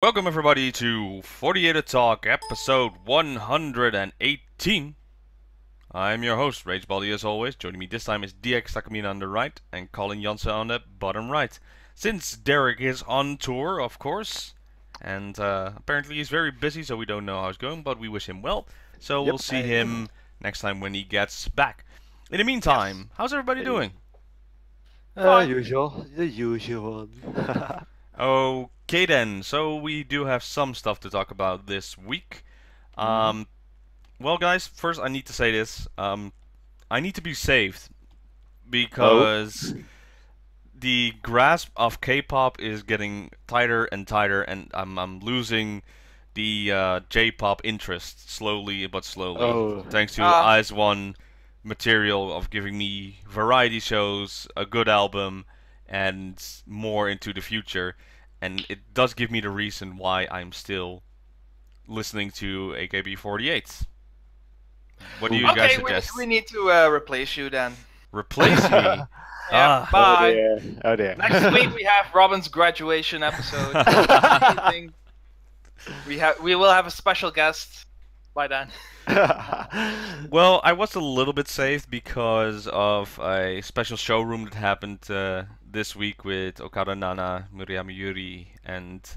Welcome everybody to 48 Talk, episode 118. I'm your host, RageBaldi as always. Joining me this time is DX Takamina on the right and Colin Janssen on the bottom right. Since Derek is on tour, of course, and apparently he's very busy, so we don't know how it's going, but we wish him well. So we'll see him next time when he gets back. In the meantime, how's everybody doing? The usual. Okay then, so we do have some stuff to talk about this week. Well guys, first I need to say this. I need to be saved because the grasp of K-pop is getting tighter and tighter, and I'm losing the J-pop interest slowly but slowly. Thanks to IZ*ONE material of giving me variety shows, a good album, and more into the future. And it does give me the reason why I'm still listening to AKB48. What do you guys suggest? We need to replace you then. Replace me? Yeah, bye. Oh dear. Next week we have Robin's graduation episode. we will have a special guest by then. Well, I was a little bit saved because of a special showroom that happened this week with Okada Nana, Miriam Yuri, and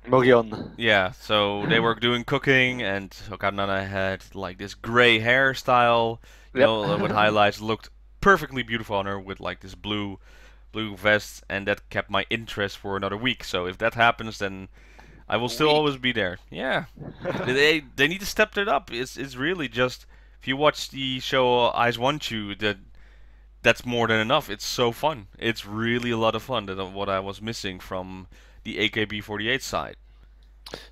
Morion. yeah, so they were doing cooking, and Okada Nana had like this gray hairstyle, you know, with highlights, looked perfectly beautiful on her with like this blue vest, and that kept my interest for another week. So if that happens, then I will still always be there. Yeah, they need to step it up. It's really just, if you watch the show OneChu, that's more than enough. It's so fun. It's really a lot of fun. That's what I was missing from the AKB48 side.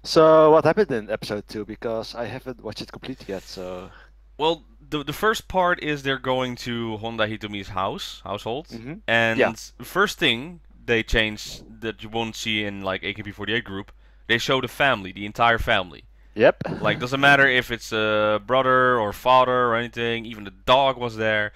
So what happened in episode 2? Because I haven't watched it complete yet. So well, the first part is they're going to Honda Hitomi's household, and the first thing they changed that you won't see in like AKB48 group, they show the family, the entire family. Yep. Like, doesn't matter if it's a brother or father or anything, even the dog was there.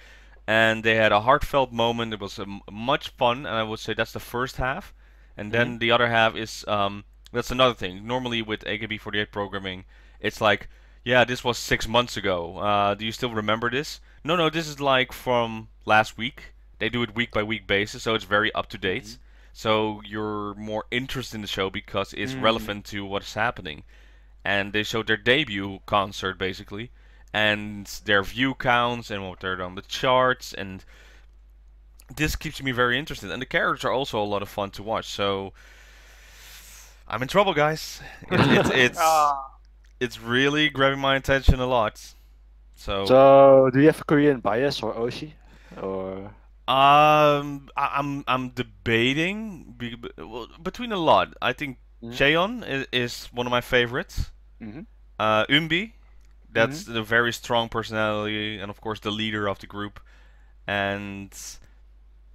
And they had a heartfelt moment. It was much fun, and I would say that's the first half. And then the other half is, that's another thing. Normally with AKB48 programming, it's like, yeah, this was 6 months ago. Do you still remember this? No, this is like from last week. They do it week by week basis, so it's very up to date. So you're more interested in the show because it's relevant to what's happening. And they showed their debut concert, basically, and their view counts and what they're on the charts, and this keeps me very interested. And the characters are also a lot of fun to watch. So I'm in trouble, guys. It's really grabbing my attention a lot. So do you have a Korean bias or Oshi, or? I'm debating between a lot. I think Cheon is one of my favorites. Umbi, that's the very strong personality, and of course the leader of the group. And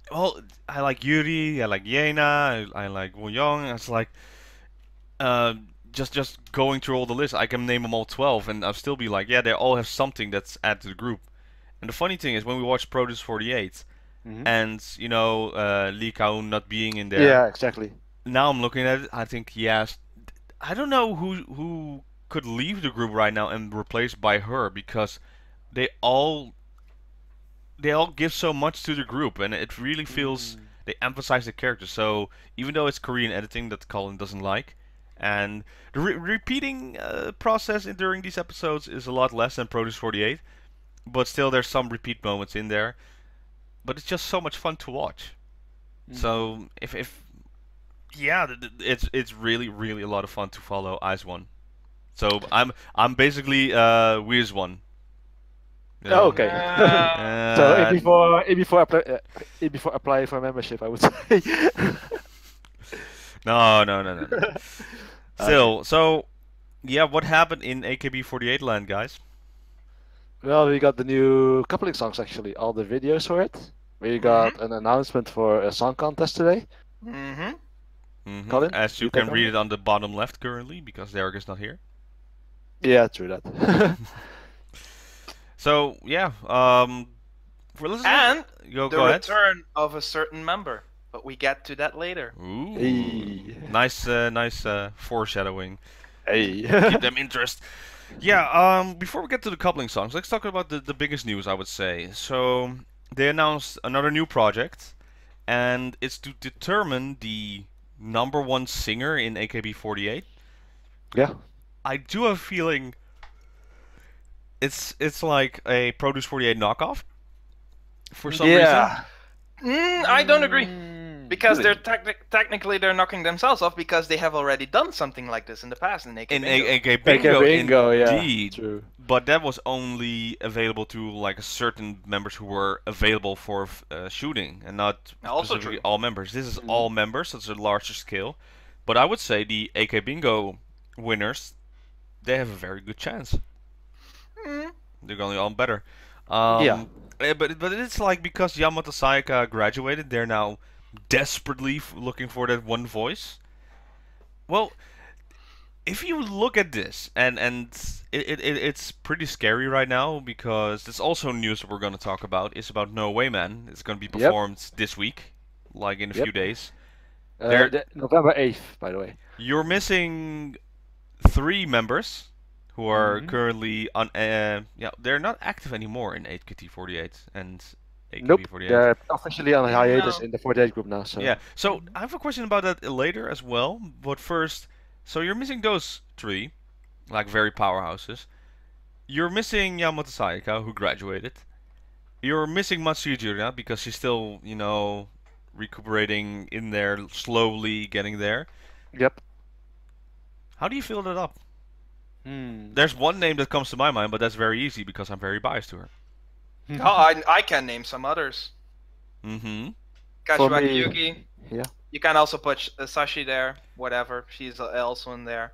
well, I like Yuri, I like Yena, I like Woo Young. It's like just going through all the lists, I can name them all 12, and I'll still be like, yeah, they all have something that's added to the group. And the funny thing is, when we watch Produce 48, and you know, Lee Kaun not being in there. Yeah, exactly. Now I'm looking at it, I think, yes, I don't know who could leave the group right now and replaced by her, because they all give so much to the group, and it really feels they emphasize the characters. So even though it's Korean editing that Colin doesn't like, and the repeating process during these episodes is a lot less than Produce 48, but still there's some repeat moments in there. But it's just so much fun to watch. So if yeah, it's really a lot of fun to follow IZ*ONE. So I'm basically WIZ*ONE. Yeah. Oh, okay. So before applying for membership, I would say. No. Still, so yeah, what happened in AKB48 land, guys? Well, we got the new coupling songs, actually, all the videos for it. We got an announcement for a song contest today. Colin, as you can read it on the bottom left currently, because Derek is not here. Yeah, true that. So yeah, and go the ahead. return of a certain member. but we get to that later. Ooh, Hey. nice, foreshadowing. Hey. Keep them interest. Yeah. Before we get to the coupling songs, let's talk about the biggest news. I would say. So they announced another new project, and it's to determine the #1 singer in AKB48. Yeah. I do have a feeling it's like a Produce 48 knockoff for some reason. Yeah. I don't agree. Because Really? they're technically they're knocking themselves off because they have already done something like this in the past in AKB. In Bingo. AK Bingo, Bingo, yeah. indeed. True. But that was only available to like a certain members who were available for shooting, and not Also specifically true. all members. This is all members, so it's a larger scale. But I would say the AK Bingo winners, they have a very good chance. Mm. They're going on better. Yeah. But it's like because Yamato Sayaka graduated, they're now desperately looking for that one voice. Well, if you look at this, and it's pretty scary right now because there's also news that we're going to talk about. It's about No Way Man. It's going to be performed this week, like in a few days. November 8th, by the way. You're missing 3 members who are currently on. Yeah, they're not active anymore in AKT48 and Nope. AKB48. They're officially on hiatus No. in the 48 group now. So. Yeah, so I have a question about that later as well. But first, so you're missing those 3, like very powerhouses. You're missing Yamato Sayaka, who graduated. You're missing Matsuya because she's still, you know, recuperating in there, slowly getting there. Yep. How do you fill that up? Hmm. There's one name that comes to my mind, but that's very easy because I'm very biased to her. Oh, I can name some others. Mm-hmm. Kashiwaki me- Yuki. Yeah. You can also put Sashi there, whatever. She's also in there.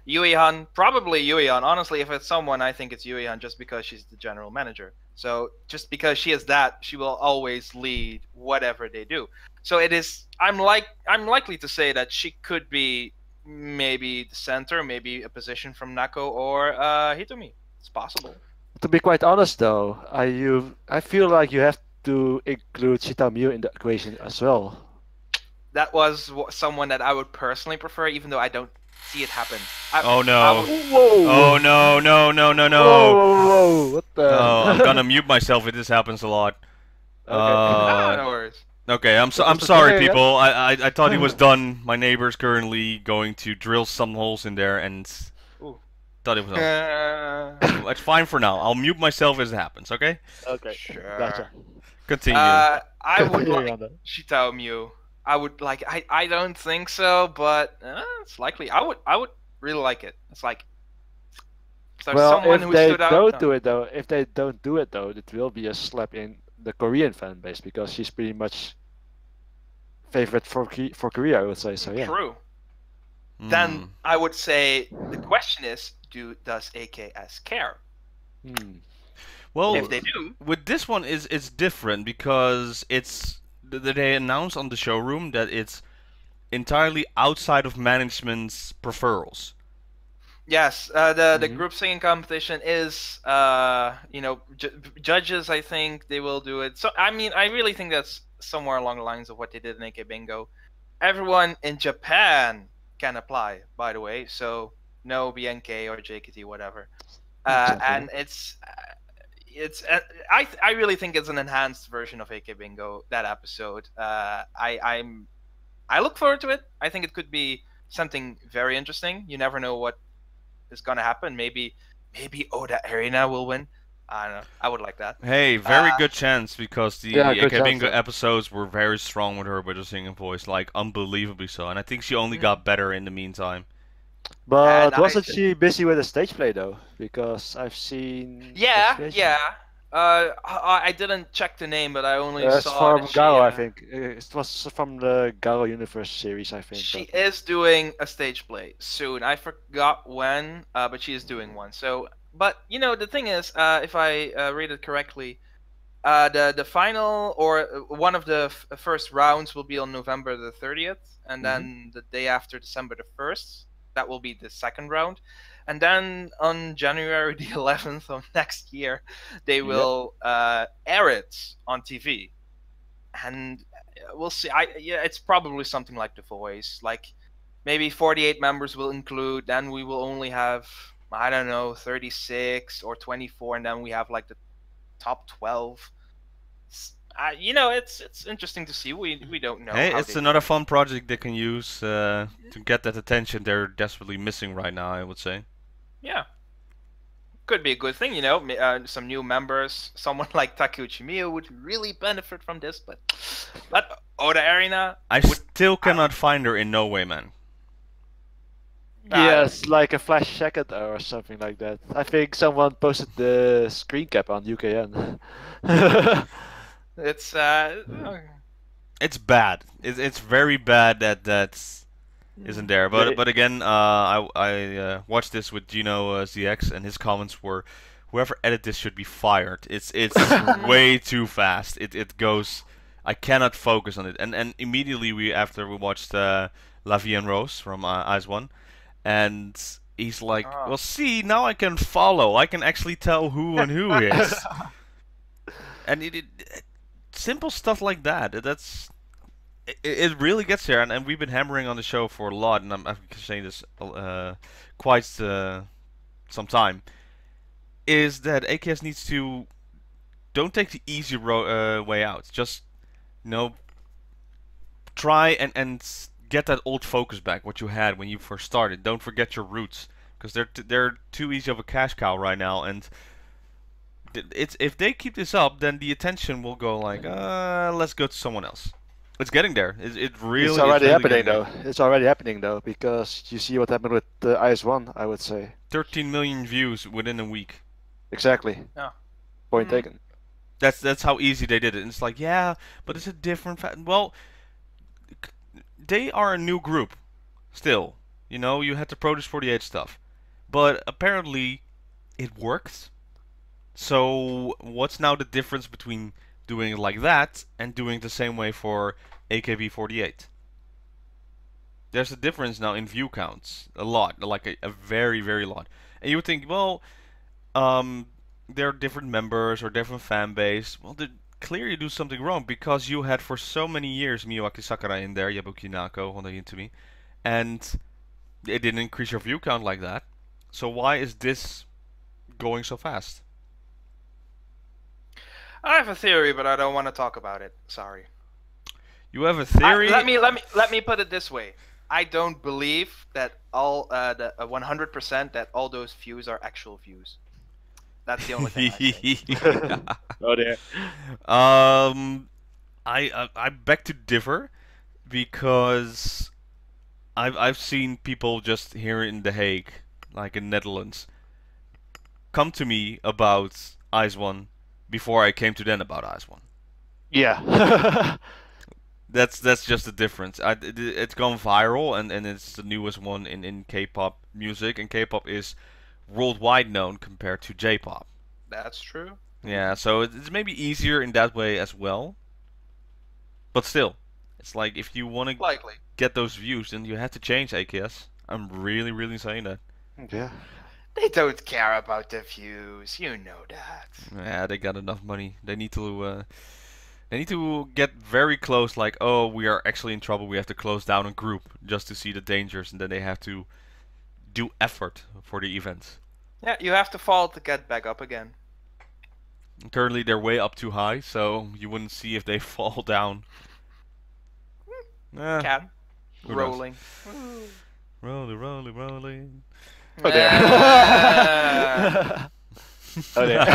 Yui-han, probably Yui-han. Honestly, if it's someone, I think it's Yui-han just because she's the general manager. So just because she is that, she will always lead whatever they do. So it is. I'm likely to say that she could be maybe the center, maybe a position from Nako or Hitomi. It's possible. To be quite honest, though, I feel like you have to include Shitamiu in the equation as well. That was someone that I would personally prefer, even though I don't see it happen. Oh no! I would- Oh no! No! No! No! Whoa, No! whoa, whoa, what the? Oh, I'm gonna mute myself if this happens a lot. Ah, no worries. Okay, I'm was the sorry, thing, yeah? people. I thought he was done. My neighbor's currently going to drill some holes in there, and Ooh. thought it was on. It's fine for now. I'll mute myself as it happens. Okay. Okay, Sure. gotcha. Continue. I would Continuing like on that. Shitao Mew. I would like. I don't think so, but it's likely. I would really like it. It's like. So Well, someone if who they stood out. don't do it though, it will be a slap in the Korean fan base because she's pretty much favorite for Korea, I would say. So yeah. True. Hmm. Then I would say the question is, does AKS care? Hmm. Well, If they do, with this one it's different because they announced on the showroom that it's entirely outside of management's preferrals. yes. The Mhm. group singing competition is judges. I think they will do it. So I mean, I really think that's somewhere along the lines of what they did in AK Bingo. Everyone in Japan can apply, by the way. So no BNK or JKT, whatever. Exactly. And I really think it's an enhanced version of AK Bingo, that episode. I look forward to it. I think it could be something very interesting. You never know what is gonna happen. Maybe Oda Arena will win. I don't know. I would like that. Hey, very good chance because the Yeah, good AK Bingo chance. episodes were very strong with her with her singing voice, like unbelievably so. And I think she only got better in the meantime. But And wasn't she busy with the stage play though? Because I've seen. Yeah, stage- yeah. I didn't check the name, but I only It's saw from that Garo, I she, think. It was from the Garo Universe series, I think. she but- is doing a stage play soon. I forgot when, but she is doing one. So, but you know, the thing is, if I read it correctly, the final or one of the first rounds will be on November the 30th, and then the day after, December the 1st, that will be the second round. And then on January the 11th of next year, they will air it on TV. And we'll see. Yeah, it's probably something like The Voice. Like maybe 48 members will include. Then we will only have, I don't know, 36 or 24, and then we have like the top 12. You know, it's interesting to see. We don't know. Hey, how it's they another do it. fun project they can use to get that attention they're desperately missing right now, I would say. Yeah. Could be a good thing, you know. Some new members, someone like Takeuchi Miyu would really benefit from this, but Oda Arena. I still cannot find her in No Way, man. Yes, like a flash second or something like that. I think someone posted the screen cap on UKN. It's It's bad. It's very bad that isn't there. But again, I watched this with GinoZX, and his comments were, whoever edited this should be fired. It's way too fast. It goes. I cannot focus on it. And immediately after we watched La Vie en Rose from Eyes One, and he's like, well, see, now I can follow. I can actually tell who and who is. And simple stuff like that. It really gets there, and we've been hammering on the show for a lot, and I'm saying this quite some time, is that AKS needs to don't take the easy way out. Just, you know, try and get that old focus back, what you had when you first started. Don't forget your roots, because they're too easy of a cash cow right now, and if they keep this up, then the attention will go like, let's go to someone else. It's getting there. It really. It's already really happening though. It's already happening though, because you see what happened with IS1, I would say. 13 million views within a week. Exactly. Yeah. Point taken. That's how easy they did it. And it's like, yeah, but it's a different. Well, they are a new group, still. You know, you had the Produce 48 stuff, but apparently, it worked. So what's now the difference between doing it like that and doing it the same way for AKB48? There's a difference now in view counts, a lot, like a very, very lot. And you would think, well, there are different members or different fan base. Well, clearly you do something wrong, because you had for so many years Miyawaki Sakura in there, Yabuki Nako on the Hitomi, and it didn't increase your view count like that. So why is this going so fast? I have a theory, but I don't want to talk about it. Sorry. You have a theory? Let me put it this way. I don't believe that all the 100% that all those views are actual views. That's the only thing I say. Oh dear. I beg to differ, because I've seen people just here in The Hague, like in Netherlands, come to me about Eyes One before I came to them about Eyes One. Yeah. That's just the difference. It's gone viral, and it's the newest one in K-pop music, and K-pop is worldwide known compared to J-pop. That's true. Yeah, so it's maybe easier in that way as well. But still, it's like, if you want to get those views, then you have to change AKS. I'm really, really saying that. Yeah. They don't care about the views, you know that. Yeah, they got enough money. They need to get very close, like, oh, we are actually in trouble, we have to close down a group just to see the dangers, and then they have to do effort for the events. Yeah, you have to fall to get back up again. Currently they're way up too high, so you wouldn't see if they fall down. Can. Rolling. Rolling. Oh dear. Oh dear.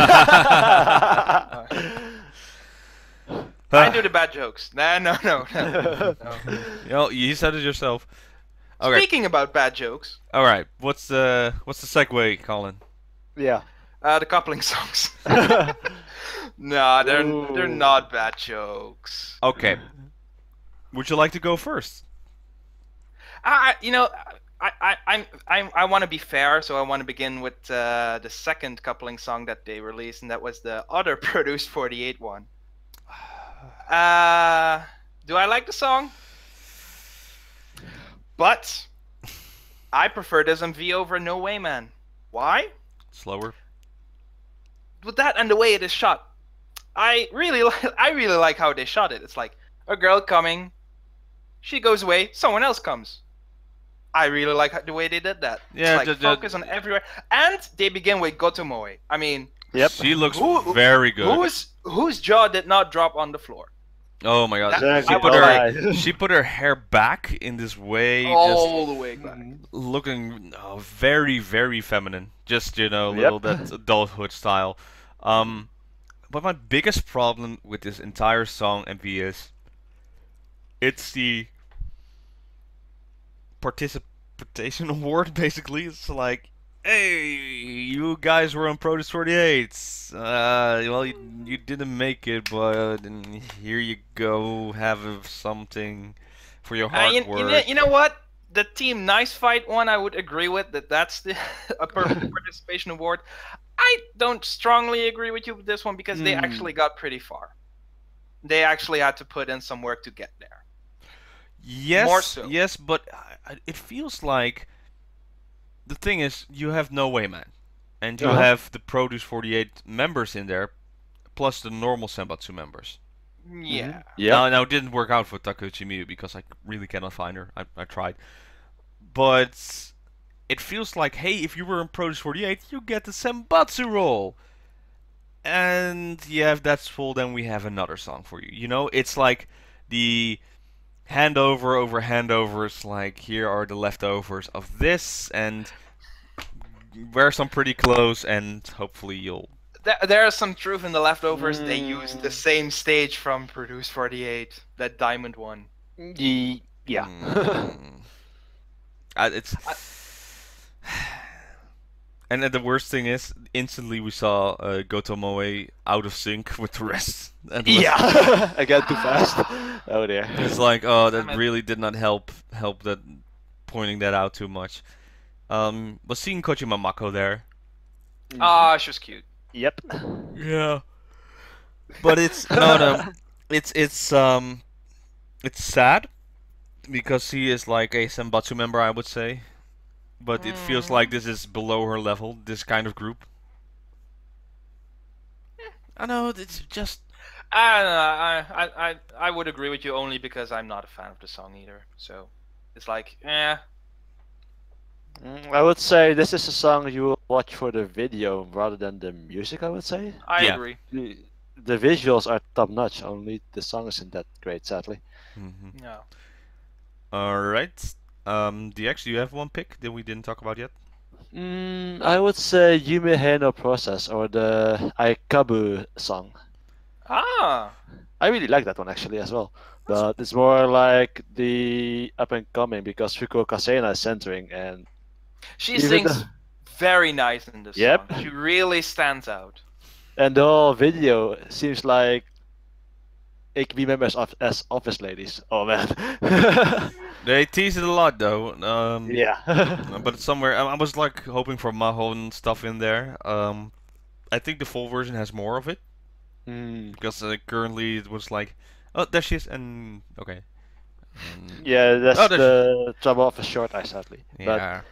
I do the bad jokes. No. You know, you said it yourself. Okay. Speaking about bad jokes. All right. What's the segue, Colin? Yeah. The coupling songs. No, they're not bad jokes. Okay. Would you like to go first? You know, I want to be fair, so I want to begin with the second coupling song that they released, and that was the other Produce 48 one. Do I like the song? But I prefer this MV over No Way Man. Why? Slower. With that and the way it is shot, I really like how they shot it. It's like, a girl coming, she goes away, someone else comes. I really like the way they did that. Yeah, it's like focus on everywhere, and they begin with Gotomoe. I mean, Yep. She looks very good. Whose jaw did not drop on the floor? Oh my god. That- She put her hair back in this way, All the way back. looking very, very feminine. Just, you know, little that adulthood style. But my biggest problem with this entire song MV is it's the participation award, basically. It's like, hey, you guys were on Produce 48. Well, you didn't make it, but here you go. Have something for your hard work. You know what? The Team Nice Fight one, I would agree with. That's the a participation award. I don't strongly agree with you with this one because they actually got pretty far. They actually had to put in some work to get there. Yes, More so. yes, but it feels like the thing is you have No Way Man, and you have the Produce 48 members in there, plus the normal Senbatsu members. Yeah. Now it didn't work out for Takeuchi Miyu because I really cannot find her. I tried, but it feels like, hey, if you were in Produce 48, you get the Senbatsu role. And yeah, if that's full, then we have another song for you. You know, it's like the handover over handovers, like here are the leftovers of this, and wear some pretty clothes, and hopefully you'll... There is some truth in the leftovers. They used the same stage from Produce 48, that diamond one. Yeah. It's... And then the worst thing is, instantly we saw Gotomoe out of sync with the rest. And Again, too fast. Oh dear. It's like, oh, that really did not help that pointing that out too much. But seeing Kojima Mako there. Ah, she was cute. Yep. Yeah. But it's it's sad because he is like a Senbatsu member, I would say. But it feels like this is below her level, this kind of group. I know, it's just... I would agree with you only because I'm not a fan of the song either. So, it's like, I would say this is a song you will watch for the video rather than the music, I would say. I agree. The visuals are top-notch, only the song isn't that great, sadly. No. Alright. DX, do you have one pick that we didn't talk about yet? I would say Yume Hei no Process or the Aikabu song. Ah! I really like that one actually as well. But it's more like the up and coming because Fukuoka Sena is centering and she sings very nice in this song. She really stands out. And the whole video seems like AKB members as office ladies. Oh man. They tease it a lot though. But somewhere I was like hoping for Mahon stuff in there. I think the full version has more of it. Because currently it was like, oh, there she is, and okay. Yeah, that's the trouble of a short eye, sadly. Yeah. But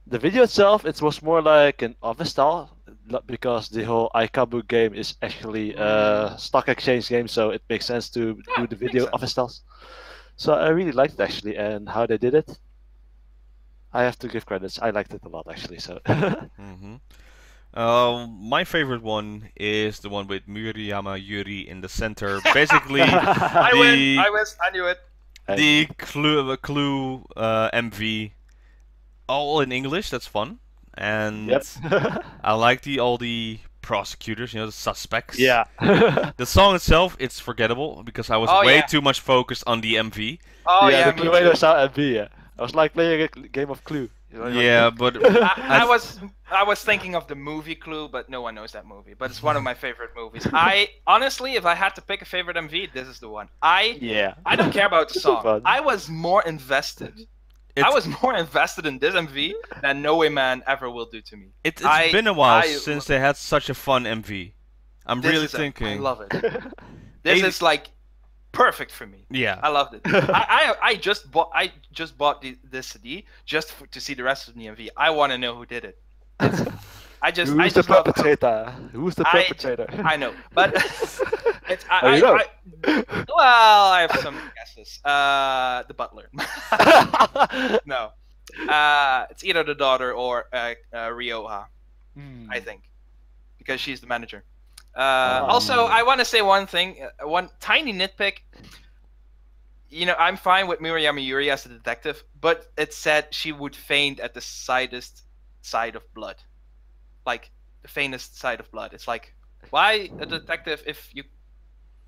the video itself, it was more like an office style, because the whole Aikabu game is actually a stock exchange game, so it makes sense to do the video office styles. So I really liked it actually, and how they did it. I have to give credits. I liked it a lot actually. So. My favorite one is the one with Murayama Yuri in the center. Basically, I knew it. The Clue MV, all in English. That's fun, and I like all the prosecutors, you know, the suspects. Yeah. The song itself, it's forgettable because I was way too much focused on the MV. Oh yeah, the Clue MV. Yeah, I was like playing a game of Clue. You know, yeah, but I was thinking of the movie Clue, but no one knows that movie. But it's one of my favorite movies. I honestly, if I had to pick a favorite MV, this is the one. I don't care about the song. I was more invested. I was more invested in this MV than No Way Man ever will do to me. It's been a while since they had such a fun MV. I'm really thinking. I love it. This is like perfect for me. Yeah, I loved it. I just bought this CD just to see the rest of the MV. I want to know who did it. Who's the perpetrator? Who's the perpetrator? I know, but It's well, I have some guesses. The butler. No. It's either the daughter or Ryoha, I think, because she's the manager. Also, I want to say one thing, one tiny nitpick. You know, I'm fine with Murayama Yuri as a detective, but it said she would faint at the slightest side of blood, like the faintest side of blood. It's like, why a detective if you,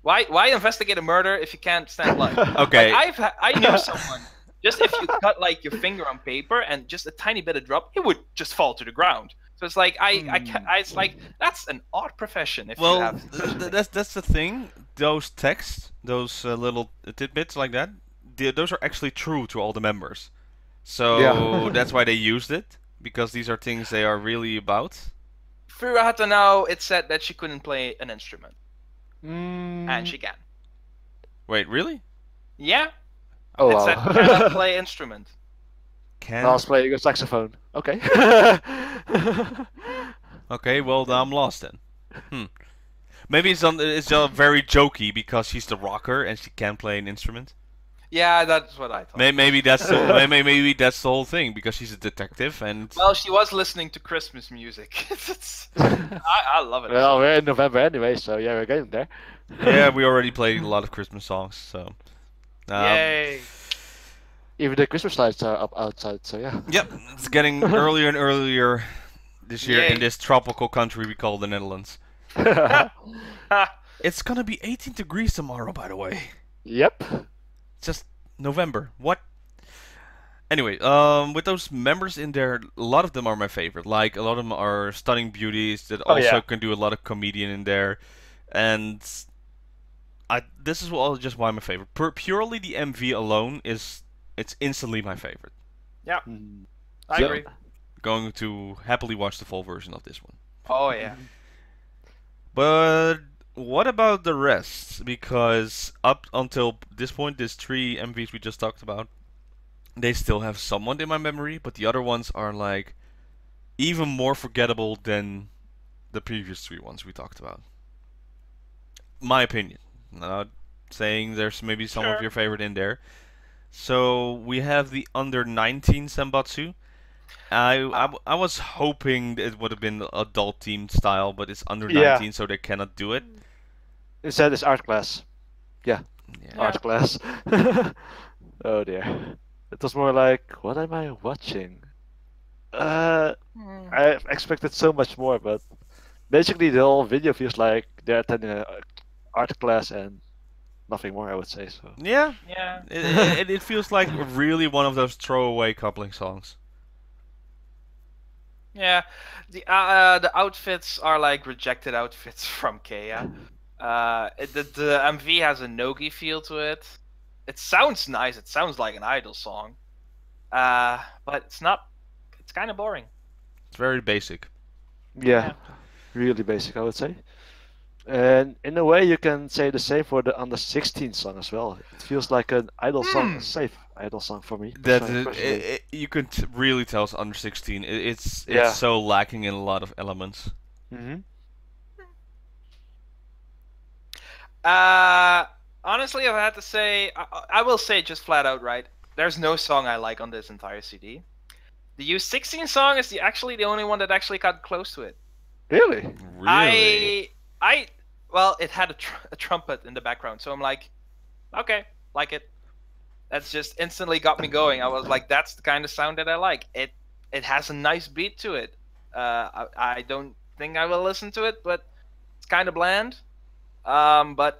why investigate a murder if you can't stand blood? Okay. Like, I knew someone. Just if you cut like your finger on paper and just a tiny bit of drop, it would just fall to the ground. So it's like it's like that's an odd profession. If you have that's the thing. Those texts, those little tidbits like that, those are actually true to all the members. So that's why they used it, because these are things they are really about. Furuhata now, it said that she couldn't play an instrument, and she can. Wait, really? Yeah. Oh, it said cannot play instrument. Can. I was playing a saxophone. Okay. Okay, well, now I'm lost then. Maybe it's very jokey because she's the rocker and she can play an instrument. Yeah, that's what I thought. Maybe that's maybe that's the whole thing, because she's a detective and. Well, she was listening to Christmas music. I love it. Well, we're in November anyway, so yeah, we're getting there. Yeah, we already played a lot of Christmas songs, so. Yay! Even the Christmas lights are up outside, so yeah. Yep, it's getting earlier and earlier this year Yay. in this tropical country we call the Netherlands. It's gonna be 18 degrees tomorrow, by the way. Yep. Just November. What? Anyway, with those members in there, a lot of them are my favorite. Like, a lot of them are stunning beauties that also can do a lot of comedian in there. And this is just why my favorite. Purely the MV alone it's instantly my favorite. Yeah, I agree. Going to happily watch the full version of this one. Oh yeah. But what about the rest? Because up until this point, these 3 MVs we just talked about, they still have somewhat in my memory, but the other ones are like even more forgettable than the previous 3 ones we talked about. My opinion. Not saying there's maybe some of your favorite in there. So we have the under 19 senbatsu. I was hoping it would have been adult themed style, but it's under 19, so they cannot do it. Instead, it's art class. Yeah. Art class. Oh dear. It was more like, what am I watching? I expected so much more, but basically the whole video feels like they're attending an art class and nothing more, I would say. So. Yeah. Yeah. It feels like really one of those throwaway coupling songs. Yeah, the outfits are like rejected outfits from Keiya. The MV has a Nogi feel to it. It sounds nice. It sounds like an idol song. But it's not. It's kind of boring. It's very basic. Yeah, really basic, I would say. And in a way, you can say the same for the under 16 song as well. It feels like an idol song, a safe idol song for me. You could really tell it's under 16. It's so lacking in a lot of elements. Honestly, if I had to say, I will say just flat out, right? There's no song I like on this entire CD. The U16 song is actually the only one that actually got close to it. Really? Really? Well, it had a trumpet in the background, so I'm like, okay, like it. That's just instantly got me going. I was like, that's the kind of sound that I like. It has a nice beat to it. I don't think I will listen to it, but it's kind of bland. But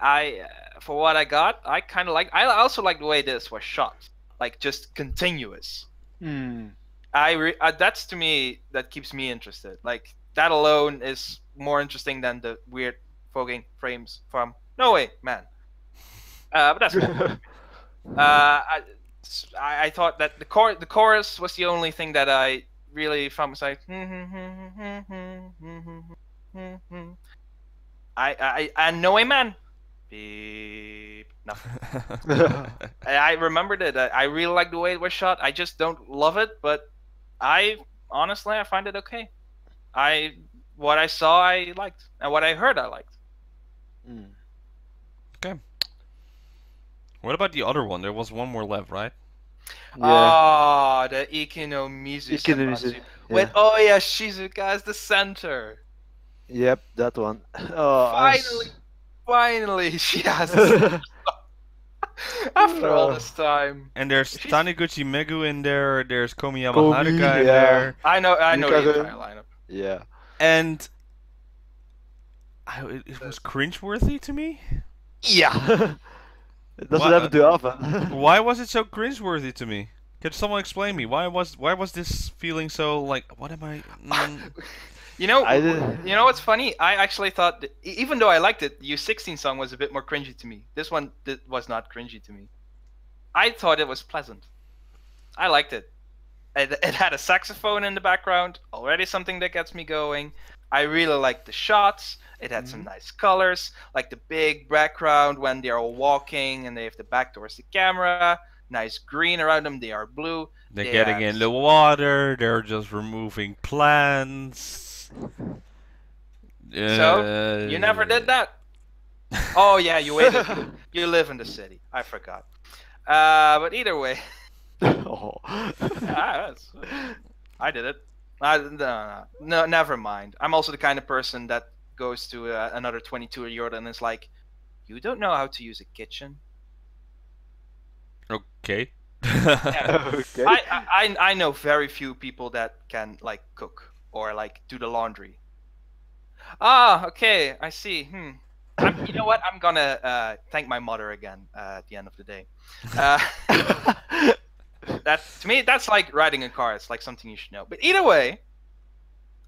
for what I got, I kind of like. I also like the way this was shot, like just continuous. That's to me that keeps me interested. Like that alone is more interesting than the weird fogging frames from No Way Man. But that's cool. I thought that the chorus was the only thing that I really found was like and No Way Man. Beep. Nothing. I remembered it. I really like the way it was shot. I just don't love it, but honestly I find it okay. What I saw I liked, and what I heard I liked. What about the other one? There was one more left, right? Ah, the Ikinomizu senbatsu. Yeah. With Oya Shizuka as the center. Yep, that one. Oh, Finally, she has a after all this time. And there's Taniguchi Megu in there. There's Komiya Komi, Mahardika in yeah. there. I know the Yukagen. entire lineup. Yeah. And it was cringeworthy to me. Yeah. It doesn't What? happen too often. Why was it so cringeworthy to me? Can someone explain me why was this feeling so like what am I? You know what's funny? I actually thought that, even though I liked it, the U16 song was a bit more cringy to me. This one was not cringy to me. I thought it was pleasant. I liked it. It had a saxophone in the background, already something that gets me going. I really liked the shots. It had some nice colors, like the big background when they are walking and they have the back towards the camera. Nice green around them. They are blue. They're getting in the water. They're just removing plants. So you never did that. Oh yeah, you waited. You live in the city. I forgot. But either way, I did it. No, never mind. I'm also the kind of person that goes to another 22-year-old and is like, "You don't know how to use a kitchen." Okay. Yeah. Okay. I know very few people that can like cook or like do the laundry. Ah, okay, I see. You know what? I'm gonna thank my mother again at the end of the day. That to me, that's like riding a car. It's like something you should know. But either way,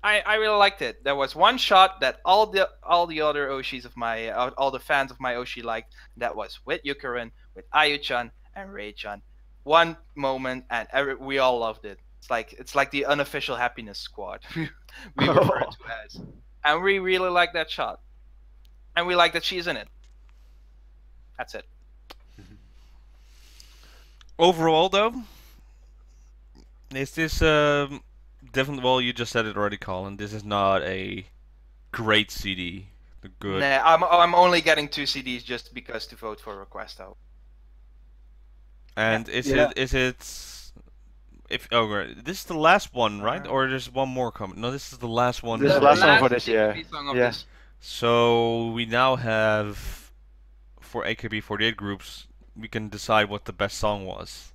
I really liked it. There was one shot that all the other Oshis of my all the fans of my Oshi liked. That was with Yukarin, with Ayu-chan and Rei-chan. One moment, and we all loved it. It's like the unofficial happiness squad. We refer to as, and we really like that shot, and we like that she's in it. That's it. Overall, though, is this definitely? Well, you just said it already, Colin. This is not a great CD. Good. Nah, I'm only getting 2 CDs just because to vote for request though. And is it this is the last one, right? Or there's one more coming? No, this is the last one. This is the last one for this year. Yeah. So we now have for AKB48 groups, we can decide what the best song was.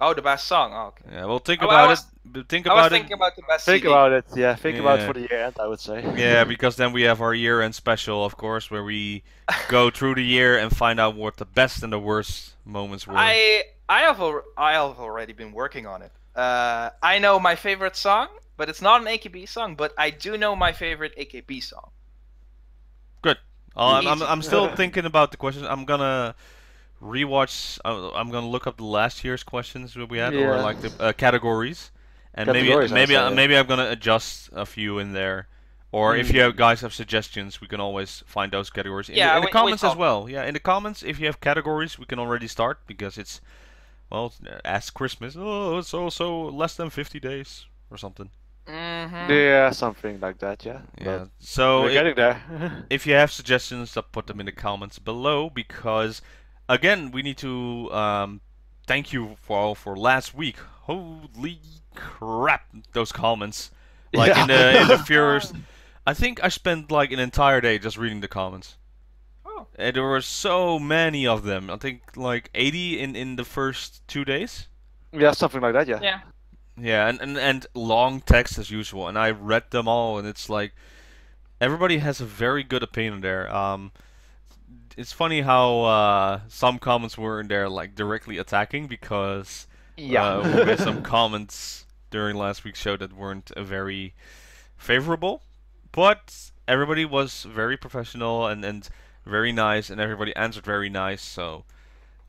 Oh, the best song. Oh, okay. Yeah, well, think about it. Think about it. Thinking about the best Think CD. about it. Yeah, think about it for the year end, I would say. Yeah, because then we have our year-end special, of course, where we go through the year and find out what the best and the worst moments were. I have already been working on it. I know my favorite song, but it's not an AKB song. But I do know my favorite AKB song. Good. I'm still thinking about the questions. I'm gonna rewatch. I'm gonna look up the last year's questions that we had, or like the categories, and maybe I'm gonna adjust a few in there. Or if you guys have suggestions, we can always find those categories in the comments as well. Yeah, in the comments, if you have categories, we can already start because it's, well, as Christmas. Oh, it's also less than 50 days or something. Yeah, something like that. Yeah. Yeah. But so we're getting there. if you have suggestions, put them in the comments below because, again, we need to thank you for last week. Holy crap, those comments! Like in the first. I think I spent like an entire day just reading the comments. Oh. And there were so many of them. I think like 80 in the first 2 days. Yeah, something like that. Yeah. Yeah. Yeah, and long text as usual. And I read them all, and it's like everybody has a very good opinion there. It's funny how some comments were in there like directly attacking because we had some comments during last week's show that weren't very favorable. But everybody was very professional and very nice, and everybody answered very nice. So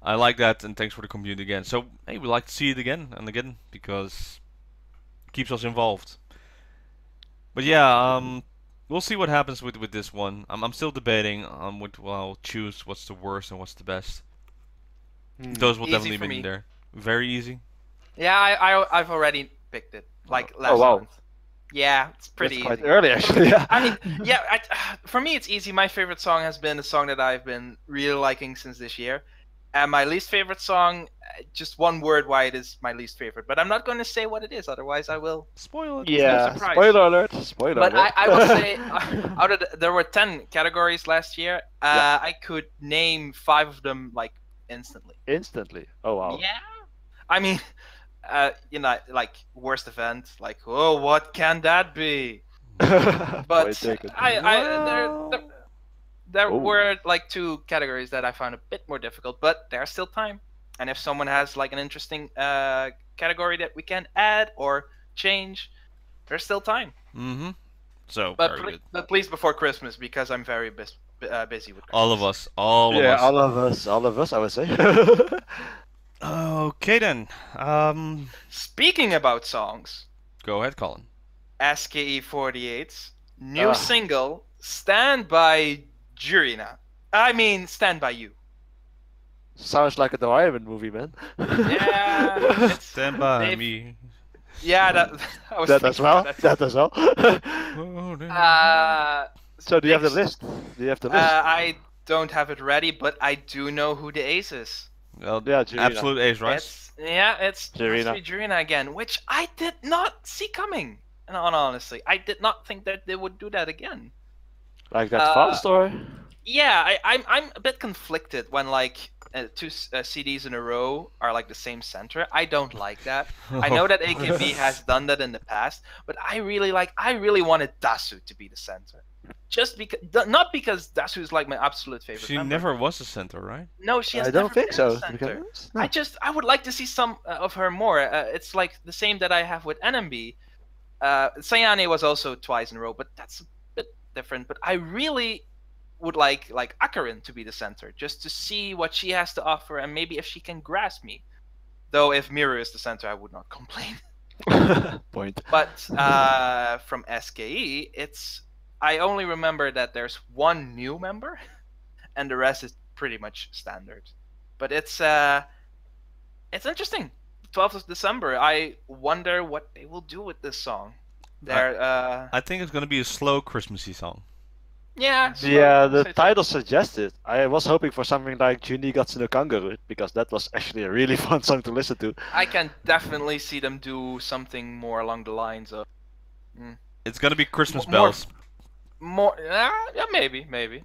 I like that, and thanks for the community again. So hey, we like to see it again and again because it keeps us involved. But yeah, we'll see what happens with this one. I'm still debating on what I'll choose. What's the worst and what's the best? Those will definitely be in there. Very easy. Yeah, I've already picked it like last month. Yeah, it's pretty easy. Quite early, actually. Yeah. I mean, yeah. For me, it's easy. My favorite song has been a song that I've been really liking since this year. And my least favorite song, just one word why it is my least favorite. But I'm not going to say what it is, otherwise I will. Spoil it. Yeah, surprise. spoiler alert. Spoiler But alert. I will say, out of there were 10 categories last year. I could name 5 of them like instantly. Instantly. Oh wow. Yeah. I mean, you know, like worst event, like oh, what can that be? But Point taken. there Oh. were like 2 categories that I found a bit more difficult, but there's still time. And if someone has like an interesting category that we can add or change, there's still time. Mm-hmm. So, But, very good. but please before Christmas, because I'm very busy with Christmas. All of us. All of Yeah, us. all of us, I would say. Okay then. Speaking about songs, Go ahead, Colin. SKE48's new single, Stand by Jurina. I mean, Stand by You. Sounds like a Doraemon movie, man. Yeah, it's, Stand by they've- me. yeah, that I was That as thinking well. about That as well. So do you have the list? Do you have the list? I don't have it ready, but I do know who the ace is. Well, Yeah, Jurina. absolute ace, right? It's Jurina. Jurina again, which I did not see coming. And honestly, I did not think that they would do that again. Like that fast or? Yeah, I'm a bit conflicted when like 2 CDs in a row are like the same center. I don't like that. I know that AKB has done that in the past, but I really wanted Dasu to be the center. Just because, not because Dasu is like my absolute favorite. She member. never was a center, right? No, she has I don't never think been so. a center. Because, no. I would like to see some of her more. It's like the same that I have with NMB. Sayane was also twice in a row, but that's a bit different. But I really would like Akarin to be the center, just to see what she has to offer and maybe if she can grasp me. Though if Miru is the center, I would not complain. Point. But from SKE, I only remember that there's 1 new member, and the rest is pretty much standard. But it's interesting. 12th of December. I wonder what they will do with this song. I think it's gonna be a slow Christmassy song. Yeah. Yeah, slow, the say so. title suggested. I was hoping for something like Junigatsu no Kangaroo, because that was actually a really fun song to listen to. I can definitely see them do something more along the lines of. It's gonna be Christmas More- bells. More, yeah, maybe. Yeah,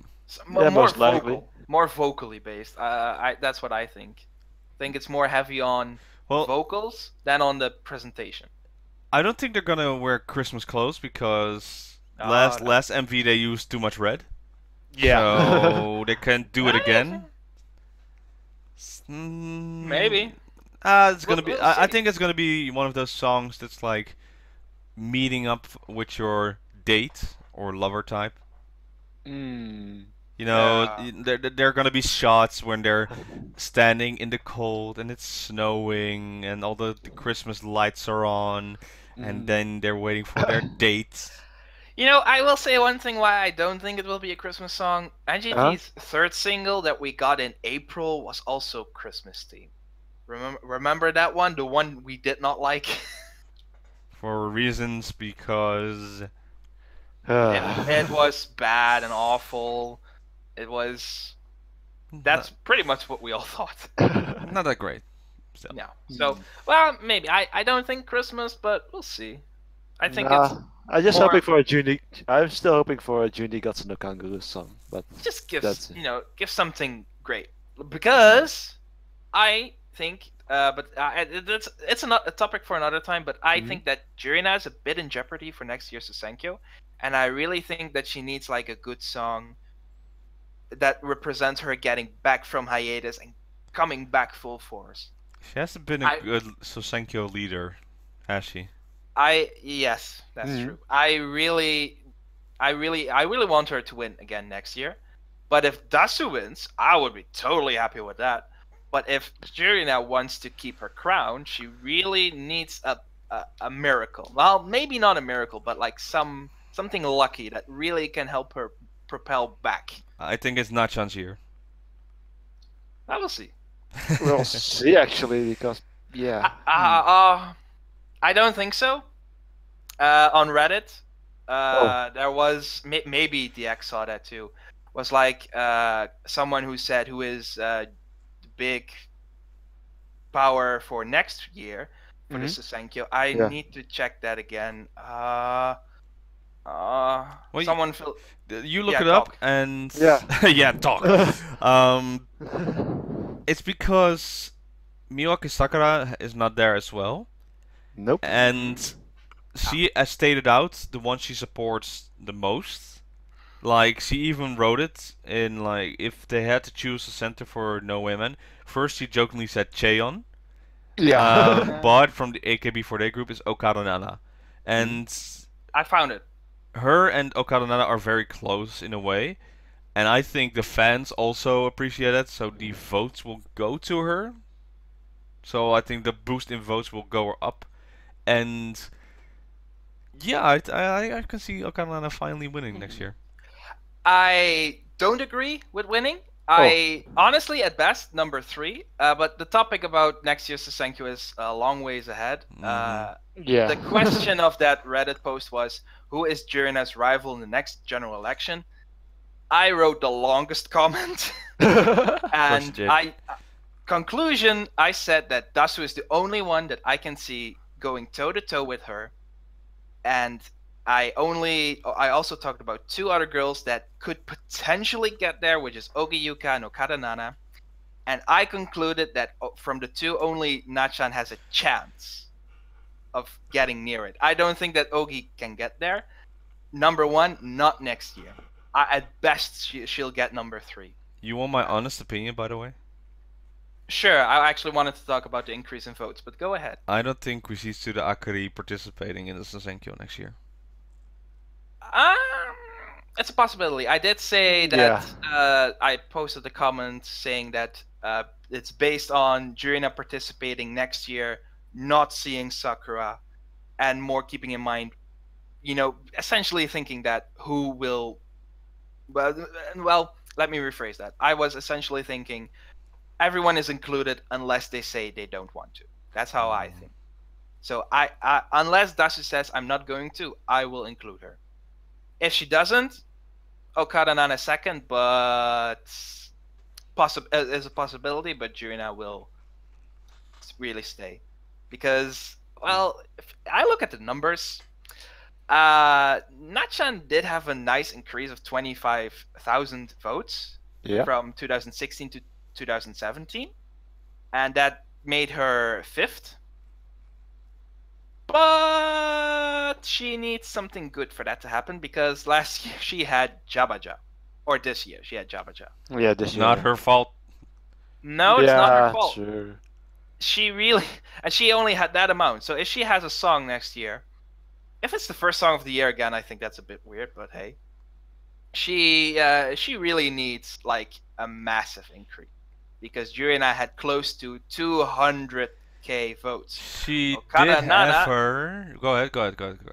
More most likely. vocal, more vocally based. That's what I think. I think it's more heavy on Well, vocals than on the presentation. I don't think they're gonna wear Christmas clothes because Oh, last no. MV they used too much red. Yeah. So they can't do it again. Maybe. It's gonna be. We'll I see. think it's gonna be one of those songs that's like meeting up with your date or lover type. Mm. You know, Yeah. there are gonna be shots when they're standing in the cold and it's snowing and all the Christmas lights are on, and then they're waiting for their date. You know, I will say one thing why I don't think it will be a Christmas song. NGT's 3rd single that we got in April was also Christmas themed. Remember that one? The one we did not like? For reasons because It was bad and awful. It was... That's pretty much what we all thought. not that great. Still. Yeah. So, well, maybe. I don't think Christmas, but we'll see. I think it's... I'm just more- hoping for a I'm still hoping for a Junigatsu no Kangaroo song, but just gives That's- give something great, because I think but it's not a topic for another time, but I think that Jurina is a bit in jeopardy for next year's Susenkyo, and I really think that she needs like a good song that represents her getting back from hiatus and coming back full force. She hasn't been a good Sosenkyo leader, has she? Yes, that's true. I really want her to win again next year. But if Dasu wins, I would be totally happy with that. But if Jurina wants to keep her crown, she really needs a miracle. Well, maybe not a miracle, but like something lucky that really can help her propel back. I think it's not Chan's year. I will see. we'll see actually, because I don't think so. On Reddit, there was maybe DX saw that too. Was like someone who is big power for next year for the Susenkyo. I need to check that again. Well, someone feel. You look Yeah, it up talk. and Yeah. talk. It's because Miyawaki Sakura is not there as well, Nope. and she has stated out the one she supports the most. Like, she even wrote it in, like, if they had to choose a center for no women, first she jokingly said Cheon. Yeah. But from the AKB48 group is Okada Nana. And I found it. her and Okada Nana are very close in a way. And I think the fans also appreciate it, so the votes will go to her. So I think the boost in votes will go up. And yeah, I can see Okada Nana finally winning next year. I don't agree with winning. I honestly, at best, number 3. But the topic about next year's Susenkyo is a long ways ahead. The question of that Reddit post was, who is Jurina's rival in the next general election? I wrote the longest comment. And conclusion, I said that Dasu is the only one that I can see going toe-to-toe with her. And I also talked about 2 other girls that could potentially get there, which is Ogi Yuka and Okada Nana. And I concluded that from the 2, only Nachan has a chance of getting near it. I don't think that Ogi can get there. Number 1, not next year. At best, she'll get number 3. You want my honest opinion, by the way? Sure, I actually wanted to talk about the increase in votes, but go ahead. I don't think we see Tsuda Akari participating in the Susenkyo next year. It's a possibility. I did say that I posted a comment saying that it's based on Jurina participating next year, not seeing Sakura, and more keeping in mind, essentially thinking that who will. Well, let me rephrase that. I was essentially thinking everyone is included unless they say they don't want to. That's how I think. So I unless Dasu says I'm not going to, I will include her. If she doesn't, Okada Nana second, but is a possibility, but Jurina will really stay. Because, well, if I look at the numbers, Nachan did have a nice increase of 25,000 votes from 2016 to 2017, and that made her 5th. But she needs something good for that to happen, because last year she had Jabaja. Or this year she had Jabaja. Yeah, this year. Not her fault. No, it's not her fault. Sure. She really... And she only had that amount. So if she has a song next year... If it's the first song of the year again, I think that's a bit weird, but hey. She really needs, like, a massive increase. Because Jurina had close to 200k votes. She Okada did Nana, have her... Go ahead.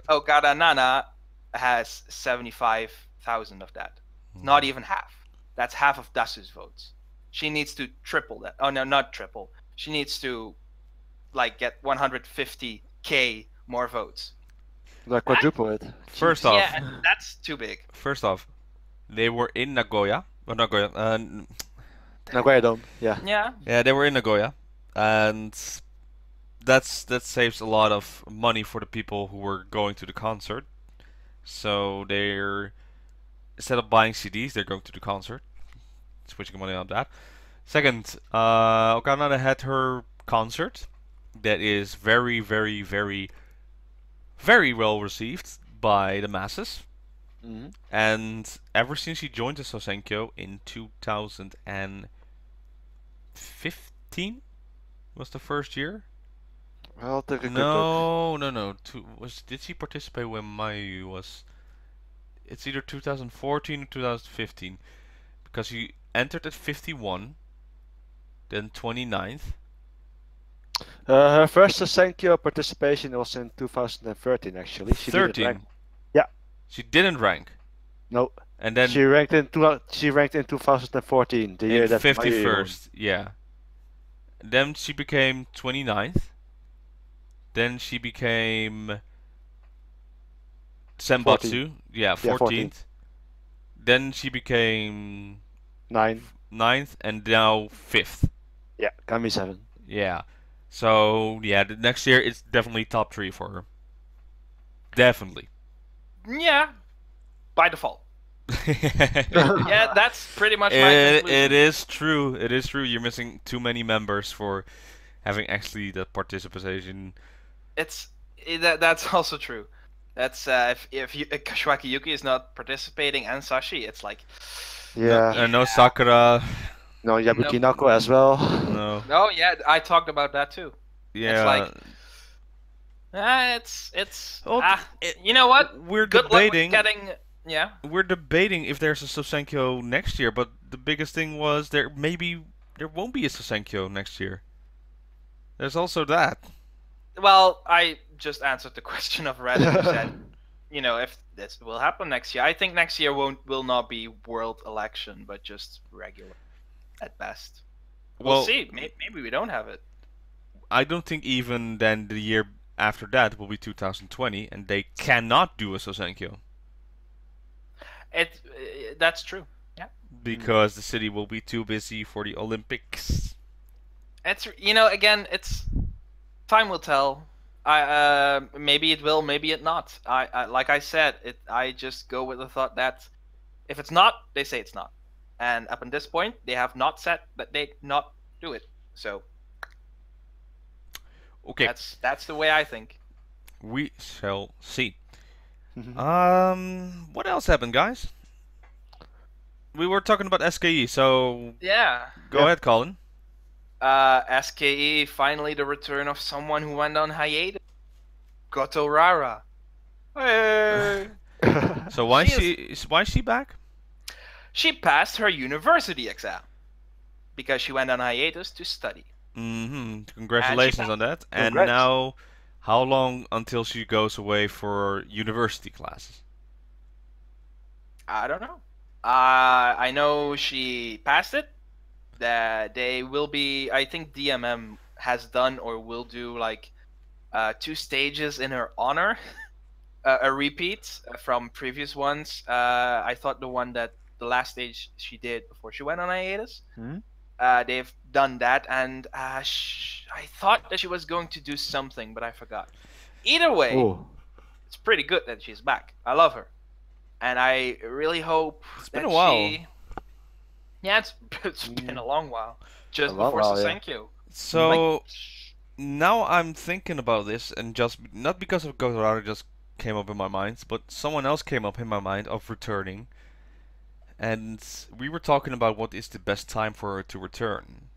Okada Nana has 75,000 of that. Not even half. That's half of Dasu's votes. She needs to triple that. Oh, no, not triple. She needs to, like, get 150k more votes. Like quadruple it. First off... Yeah, that's too big. First off, they were in Nagoya. Nagoya Dome, yeah. Yeah, they were in Nagoya. And that saves a lot of money for the people who were going to the concert. So they're... Instead of buying CDs, they're going to the concert. Switching money on that. Second, Okada had her concert. That is very, very, very... very well received by the masses. And ever since she joined the Susenkyo in 2015 was the first year. I'll take a quick look. No. Did she participate when Mayu was? It's either 2014 or 2015, because she entered at 51, then 29th. Her first Susenkyo participation was in 2013, actually. She 13. Yeah. She didn't rank. No. And then she ranked in 2014, the year that 51st. Yeah. Then she became 29th. Then she became senbatsu. Yeah, 14th. Then she became 9th, and now 5th. Yeah, Kami 7. Yeah. So yeah, the next year it's definitely top 3 for her. Definitely. Yeah, by default. Yeah, that's pretty much my conclusion. It is true. It is true. You're missing too many members for having actually the participation. That's also true. That's if Kashiwaki Yuki is not participating and Sashi, it's like Yeah. No Sakura. No, Yabuki Nako as well. No. Oh yeah, I talked about that too. Yeah. It's Well, you know what? We're Good luck with debating. getting We're debating if there's a Sosenkyo next year, but the biggest thing was there won't be a Sosenkyo next year. There's also that. Well, I just answered the question of Reddit who said, you know, if this will happen next year. I think next year will not be world election, but just regular at best. We'll see. Maybe we don't have it. I don't think even then the year after that will be 2020, and they cannot do a Sosenkyo. That's true. Yeah. Because the city will be too busy for the Olympics. It's again, it's time will tell. Maybe it will, maybe it not. I like I said, I just go with the thought that if it's not, they say it's not, and up until this point, they have not said that they not do it. So okay, that's the way I think. We shall see. What else happened, guys? We were talking about SKE, so yeah. Go ahead, Colin. SKE, finally the return of someone who went on hiatus. Goto Rara. Hey. So why is she back? She passed her university exam because she went on hiatus to study. Congratulations on that. And now, how long until she goes away for university classes? I don't know. I know she passed it. That they will be. I think DMM has done or will do like 2 stages in her honor, a repeat from previous ones. I thought the last stage she did before she went on hiatus. They've done that, and I thought that she was going to do something, but I forgot. Either way, it's pretty good that she's back. I love her, and I really hope it's been a while. Yeah, it's been a long while. Just before Sosenkyo. So now I'm thinking about this, and just not because of Gotorara just came up in my mind, but someone else came up in my mind of returning. And we were talking about what is the best time for her to return.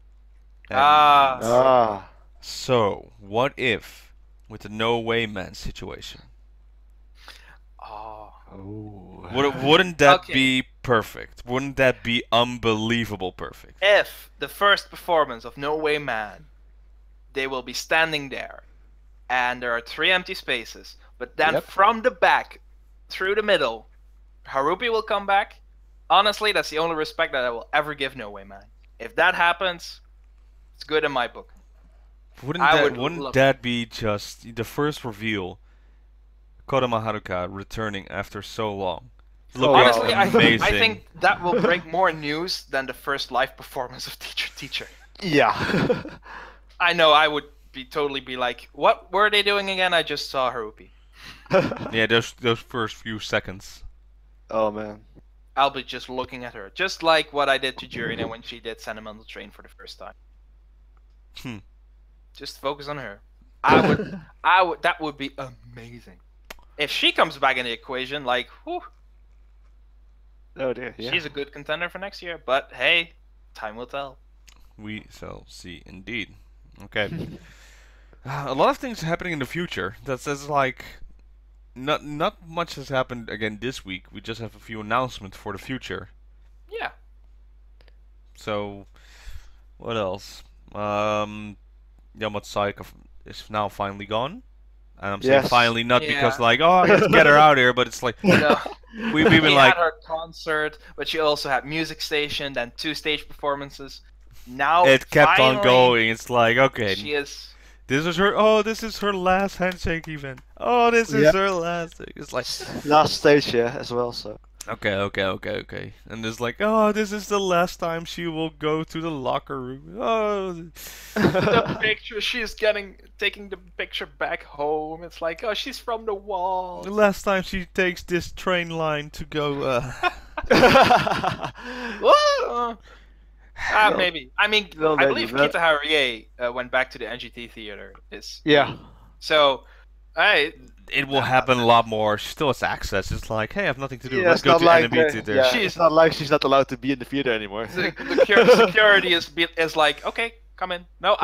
So what if with the No Way Man situation? Wouldn't that be perfect? Wouldn't that be unbelievable perfect? If the first performance of No Way Man, they will be standing there, and there are 3 empty spaces, but then from the back, through the middle, Harupi will come back. Honestly, that's the only respect that I will ever give No Way Man. If that happens, it's good in my book. Wouldn't that be just the first reveal? Kodama Haruka returning after so long. Honestly, I think that will break more news than the first live performance of Teacher. Yeah. I know, I would totally be like, what were they doing again? I just saw Harupi. Yeah, those first few seconds. Oh man. I'll be just looking at her, just like what I did to Jurina when she did Sentimental Train for the first time. Just focus on her. I would. That would be amazing. If she comes back in the equation, like, whew. Oh dear. Yeah. She's a good contender for next year, but hey, time will tell. We shall see, indeed. Okay. A lot of things happening in the future. That's like. Not much has happened again this week. We just have a few announcements for the future. Yeah. So, what else? Yamat Saika is now finally gone. And I'm saying finally, not because like, oh, let's get her out here, but it's like, no. we've been like... had her concert, but she also had Music Station, then 2 stage performances. Now, it kept on going. It's like, okay. She is... This is her. This is her last handshake event. Oh, this is her last. It's like last stage, as well. So Okay. And it's like, oh, this is the last time she will go to the locker room. Oh. The picture, she's taking the picture back home. It's like, oh, she's from the wall. The last time she takes this train line to go. Maybe. I mean, No, I believe maybe, Kita Harie went back to the NGT theater. Yeah. So, It will happen a lot more. She still has access. It's like, hey, I have nothing to do. Yeah, Let's it's go not to like enemy theater. yeah, it's not like she's not allowed to be in the theater anymore. the security is like, okay, come in. No,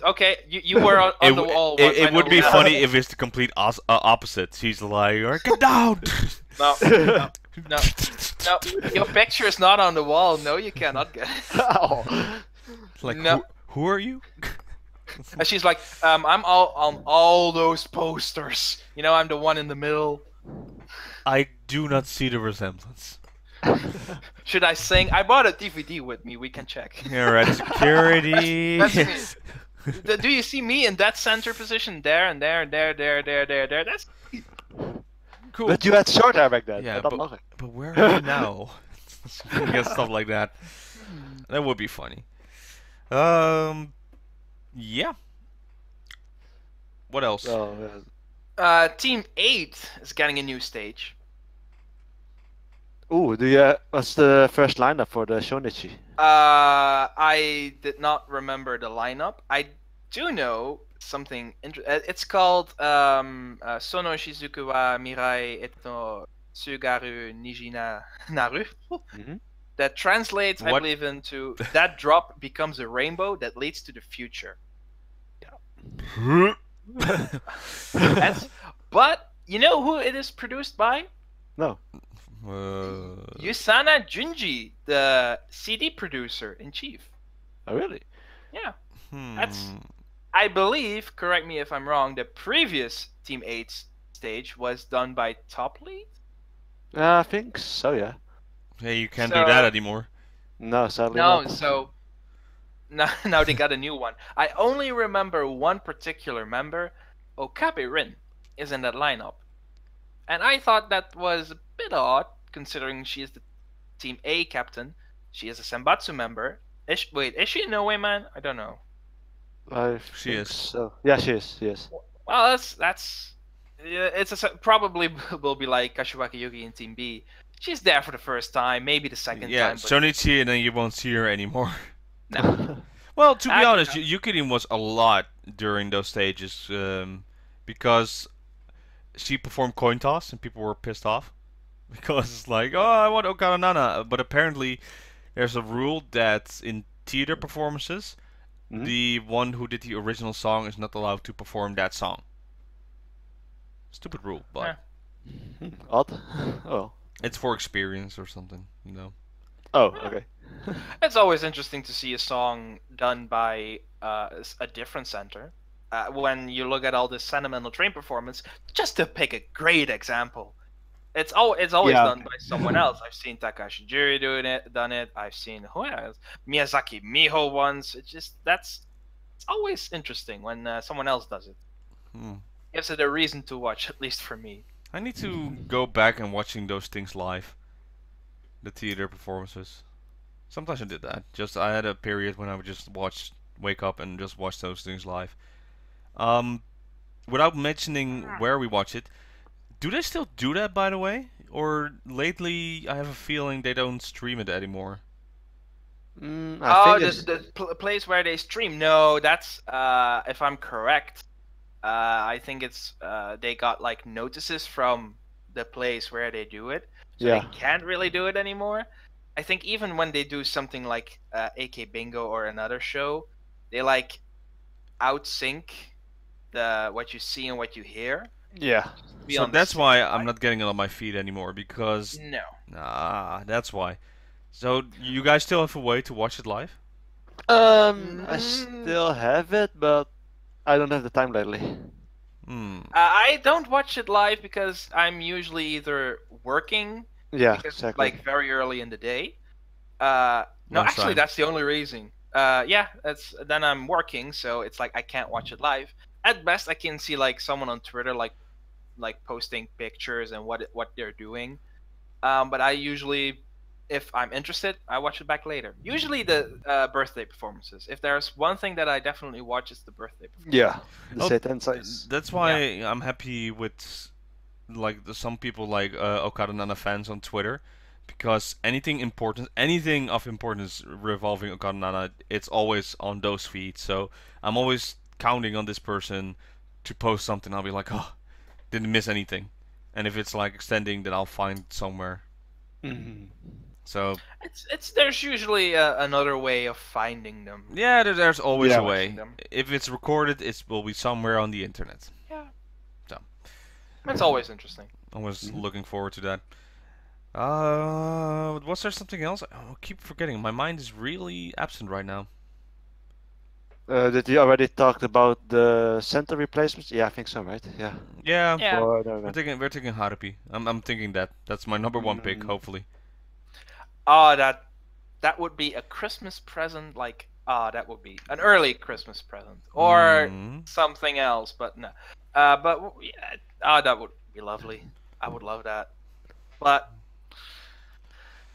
okay, you were on the wall. It would be funny if it's the complete opposite. She's like, get down! No, your picture is not on the wall. No, you cannot get it. Like, No. who are you? And she's like, I'm all on all those posters. You know, I'm the one in the middle. I do not see the resemblance. Should I sing? I brought a DVD with me. We can check. You're at security. That's me. Do you see me in that center position? There and there and there. That's Cool. But you had short hair back then. Yeah, I don't know it. but where are you now? Get stuff like that. That would be funny. Yeah. What else? Oh, yeah. Team 8 is getting a new stage. Ooh, what's the first lineup for the Shonichi? I did not remember the lineup. I do know something. It's called Sono Shizuku wa Mirai eto Sugaru Nijina Naru. That translates, I believe, into that drop becomes a rainbow that leads to the future. But you know who it is produced by? No. Yusana Junji, the CD producer in chief. Oh, really? Yeah. That's, I believe, correct me if I'm wrong, the previous Team 8 stage was done by Top Lead? I think so, yeah. Hey, you can't do that anymore. No, sadly No, not. so now they got a new one. I only remember one particular member, Okabe Rin, is in that lineup. And I thought that was a bit odd, considering she is the Team A captain. She is a Senbatsu member. Is she a No-Way Man? I don't know. She is. So. Yeah, she is. Yes. Well, that's probably will be like Kashiwaki Yuki in Team B. She's there for the first time, maybe the second time. Yeah, But Shonichi, and then you won't see her anymore. no. Well, to be honest, Yukirin was a lot during those stages, because she performed coin toss and people were pissed off because it's like, oh, I want Okada Nana, but apparently there's a rule that in theater performances, the one who did the original song is not allowed to perform that song. Stupid rule, but Odd. Oh. it's for experience or something, you know. Oh, okay. It's always interesting to see a song done by a different center. When you look at all this Sentimental Train performance, just to pick a great example, it's always done by someone else. I've seen Takashi Jiri done it. I've seen who else? Miyazaki Miho once. It's always interesting when someone else does it. Gives it a reason to watch, at least for me. I need to go back and watching those things live. The theater performances. Sometimes I did that. I had a period when I would just wake up and just watch those things live. Without mentioning where we watch it, do they still do that, by the way? Or lately, I have a feeling they don't stream it anymore. I think the place where they stream. No, that's if I'm correct. I think it's they got like notices from the place where they do it, so they can't really do it anymore. I think even when they do something like AK Bingo or another show, they like outsync what you see and what you hear. Yeah. So that's why I'm not getting it on my feed anymore, because that's why. So you guys still have a way to watch it live? I still have it, but I don't have the time lately. I don't watch it live because I'm usually either working. Yeah, because, exactly. like very early in the day. No, actually, that's the only reason. Then I'm working, so it's like I can't watch it live. At best, I can see like someone on Twitter like posting pictures and what they're doing. But I usually, if I'm interested, I watch it back later. Usually the birthday performances. If there's one thing that I definitely watch, it's the birthday performance. Yeah, the Oh, Satan size. That's why I'm happy with like some people like Okada Nana fans on Twitter, because anything important, anything of importance revolving Okada Nana, it's always on those feeds. So I'm always counting on this person to post something. I'll be like, oh, didn't miss anything. And if it's like extending, then I'll find somewhere. So There's usually another way of finding them. yeah, there's always Yeah. a way. Them. If it's recorded, it will be somewhere on the internet. Yeah. So It's always interesting. I was Mhm. looking forward to that. Was there something else? I keep forgetting. My mind is really absent right now. Did you already talked about the center replacements? Yeah, I think so, right? Yeah. Yeah, Yeah. Or, no, no. we're taking Harupi. I'm thinking that's my number one pick, hopefully. Oh, that would be a Christmas present. Like, that would be an early Christmas present, or Mhm. something else. But no. Yeah, that would be lovely. I would love that. But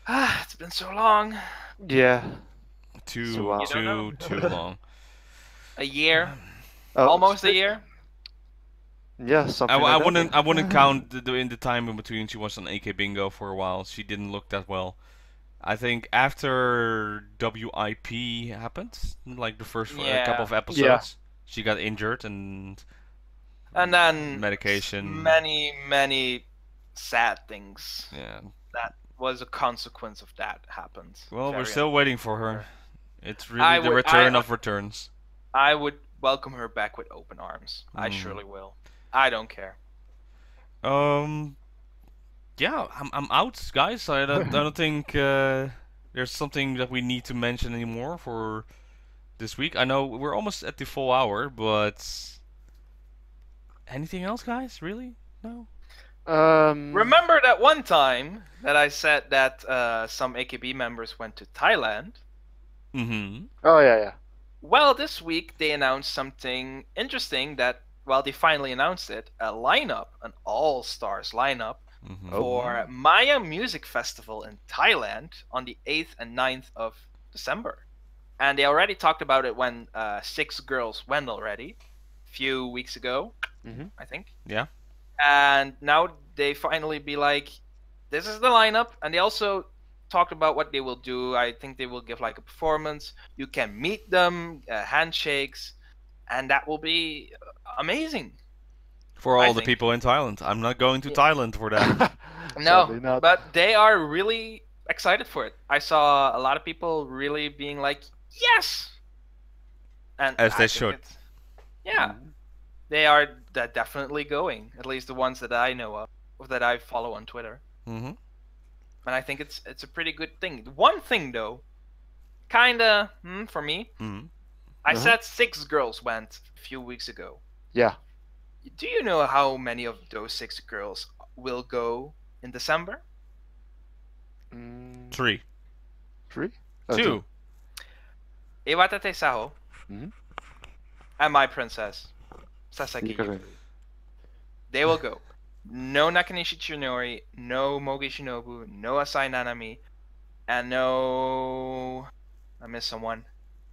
it's been so long. Yeah. Too So, You don't know. too long. A year, Oh, almost a year. Yeah, something I like that. wouldn't count in the time in between. She was on AK Bingo for a while. She didn't look that well. I think after WIP happened, like the first Yeah. couple of episodes, she got injured and And then medication. many sad things Yeah. that was a consequence of that happened. Well, we're Very still waiting for her. It's really I the would- return I- of returns. I would welcome her back with open arms. I Mm. surely will. I don't care. Yeah, I'm out, guys. I don't think there's something that we need to mention anymore for this week. I know we're almost at the full hour, but anything else, guys? Really? No. Remember that one time that I said that some AKB members went to Thailand? Mm-hmm. Oh yeah. Well, this week they announced something interesting that, well, they finally announced it, a lineup, an all-stars lineup Mm-hmm. for Maya Music Festival in Thailand on the 8th and 9th of December. And they already talked about it when 6 girls went already, a few weeks ago, I think. Yeah. And now they finally be like, this is the lineup. And they also talked about what they will do. I think they will give like a performance. You can meet them, handshakes, and that will be amazing. For all I the think. people in Thailand. I'm not going to Yeah. Thailand for that. Sadly No, not. but they are really excited for it. I saw a lot of people really being like, yes! And As I they think should. it's- Yeah, they are definitely going. At least the ones that I know of, or that I follow on Twitter. Mm-hmm. And I think it's a pretty good thing. One thing though, kinda for me, Mm-hmm. I Uh-huh. said 6 girls went a few weeks ago. Yeah. Do you know how many of those 6 girls will go in December? 3. 3? Oh, 2. Iwatete Saho Mhm. and my princess, Sasaki. Yukari. They will go. No Nakanishi Tsunori, no Mogi Shinobu, no Asai Nanami, and no... I missed someone.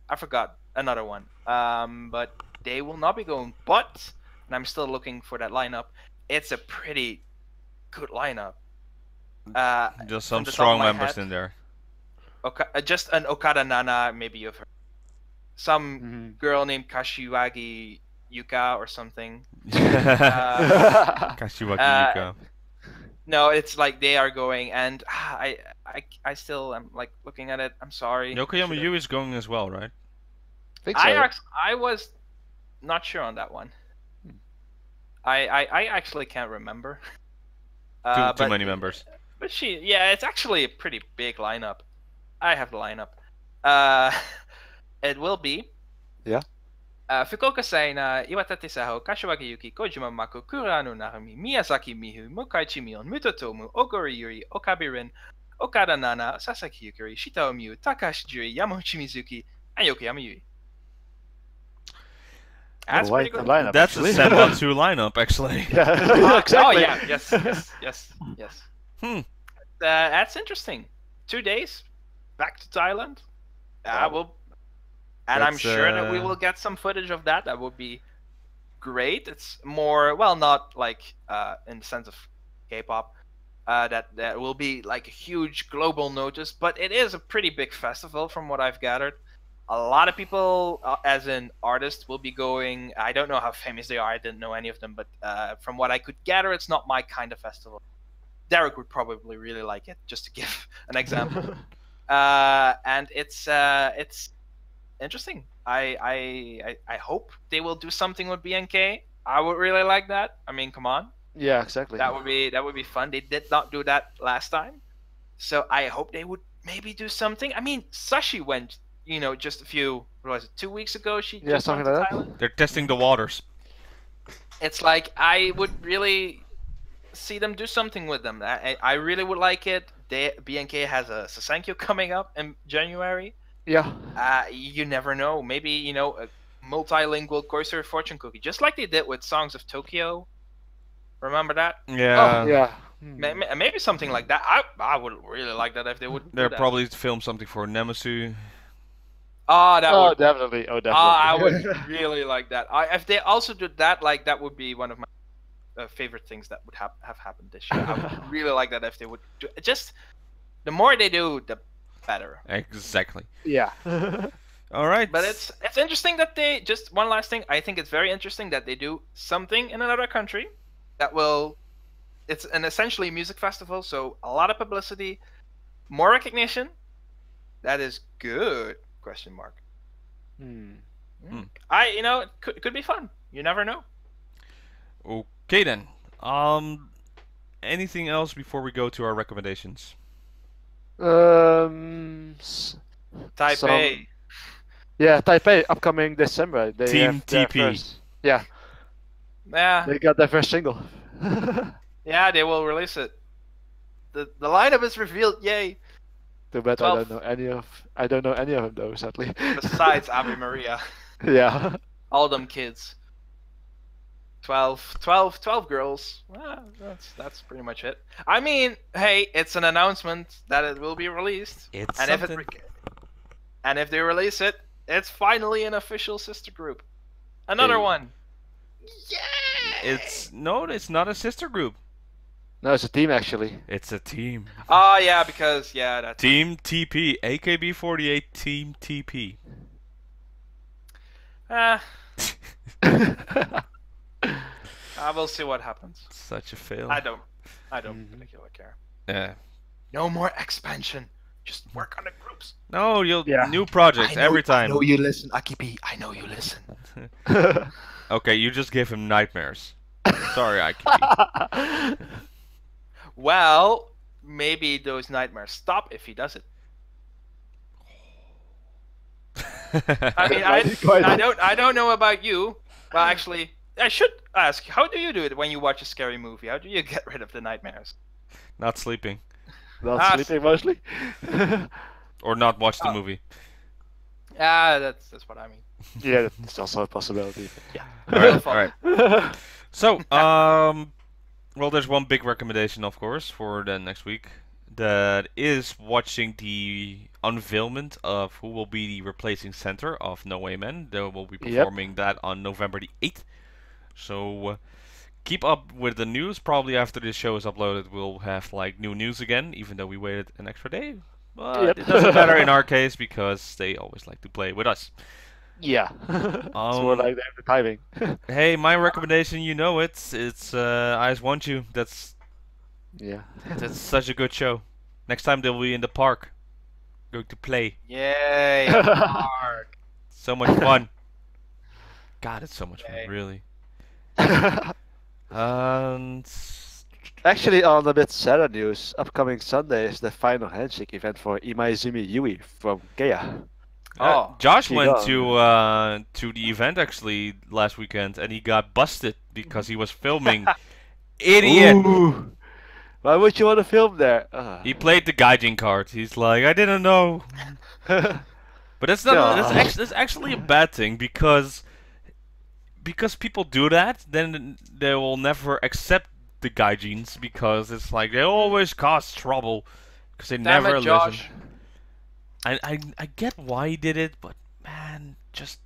I forgot another one. But they will not be going. But, and I'm still looking for that lineup, it's a pretty good lineup. Just from some the top strong of my members head, in there. just an Okada Nana, maybe you've heard. Some Mhm. girl named Kashiwagi Yuka or something. Kashiwaki Yuka. No, it's like they are going, and I still am like looking at it. I'm sorry. Yokoyama Yu is going as well, right? Think so. I was not sure on that one. I actually can't remember. Too But- many members. But yeah, it's actually a pretty big lineup. I have the lineup. It will be. Yeah. Fukuoka Saina, Iwatete Saho, Kashiwagi Yuki, Kojima Mako, Kurano Narumi, Miyazaki Mihu, Mokaichi Mion, Mutotomu, Ogori Yuri, Okabe Rin, Okada Nana, Sasaki Yukari, Shitao Miu, Takashi Juri, Yamauchi Mizuki, and Yokoyama Yui. That's pretty good. lineup. That's a actually. senbatsu lineup, actually. Yeah. Oh exactly. yeah, yes. that's interesting. 2 days back to Thailand. Wow. And I'm That's, sure that we will get some footage of that. That would be great. It's more, well, not like in the sense of K-pop, that will be like a huge global notice, but it is a pretty big festival from what I've gathered. A lot of people, as in artists, will be going. I don't know how famous they are. I didn't know any of them, but from what I could gather, it's not my kind of festival. Derek would probably really like it, just to give an example. And it's interesting. I hope they will do something with BNK. I would really like that. I mean, come on. Yeah, exactly. That would be fun. They did not do that last time, so I hope they would maybe do something. I mean, Sashi went, just a few, what was it, 2 weeks ago? She just something went to like that. Thailand. They're testing the waters. It's like I would really see them do something with them. I really would like it. BNK has a Sasankyo coming up in January. Yeah. You never know. Maybe a multilingual Corsair fortune cookie, just like they did with Songs of Tokyo. Remember that? Yeah. Yeah. Maybe something like that. I would really like that if they would. They'll do that. probably film something for Nemesu. That would. Definitely. Oh, definitely. I would really like that. If they also did that, like that would be one of my favorite things that would have happened this year. I would really like that if they would do. Just the more they do, the better. Exactly. Yeah. All right. But it's interesting that they just one last thing. I think it's very interesting that they do something in another country that will. It's an essentially music festival, so a lot of publicity, more recognition. That is good. Question mark. It could be fun. You never know. Okay then. Anything else before we go to our recommendations? Taipei. Yeah, Taipei upcoming December. They Team have their TP. first- Yeah, Yeah. they got their first single. Yeah, they will release it. The lineup is revealed. Yay! Too bad 12. I don't know any of them though, sadly. Besides Ave Maria, Yeah. all them kids. 12 girls. That's pretty much it. I mean, hey, it's an announcement that it will be released. It's and something. if they release it, it's finally an official sister group. Another Hey. one. Yeah. It's not a sister group. No, it's a team actually. It's a team. Oh yeah, because that's Team TP. AKB48 Team TP. I will see what happens. Such a fail. I don't particularly care. Yeah. No more expansion. Just work on the groups. No, Yeah. new projects every time. I know you listen, Akibi. I know you listen. Okay, you just gave him nightmares. Sorry, IKB. Well, maybe those nightmares stop if he does it. I mean, I don't know about you. Well, actually, I should ask. How do you do it when you watch a scary movie? How do you get rid of the nightmares? Not sleeping. Not sleeping mostly. Or not watch the movie. That's what I mean. Yeah, that's also a possibility. Yeah. Alright. So, well, there's one big recommendation, of course, for the next week. That is watching the unveilment of who will be the replacing center of NoAKBN. They will be performing that on November the 8th. So, keep up with the news. Probably after this show is uploaded, we'll have like new news again, even though we waited an extra day. But it doesn't matter in our case because they always like to play with us. Yeah. It's more like they have the timing. Hey, my recommendation, you know it. It's OneChu. That's such a good show. Next time they'll be in the park, going to play. Yay! Park. So much fun. God, it's so much fun, really. And Actually, on a bit sadder news, upcoming Sunday is the final handshake event for Imaizumi Yui from Kea. Josh he went got- to the event actually last weekend, and he got busted because he was filming. Idiot! Ooh. Why would you want to film there? He played the gaijin card. He's like, I didn't know. But that's not. That's actually a bad thing because people do that, then they will never accept the gaijins because it's like they always cause trouble because they Damn never it, Josh. listen. I get why he did it, but man, just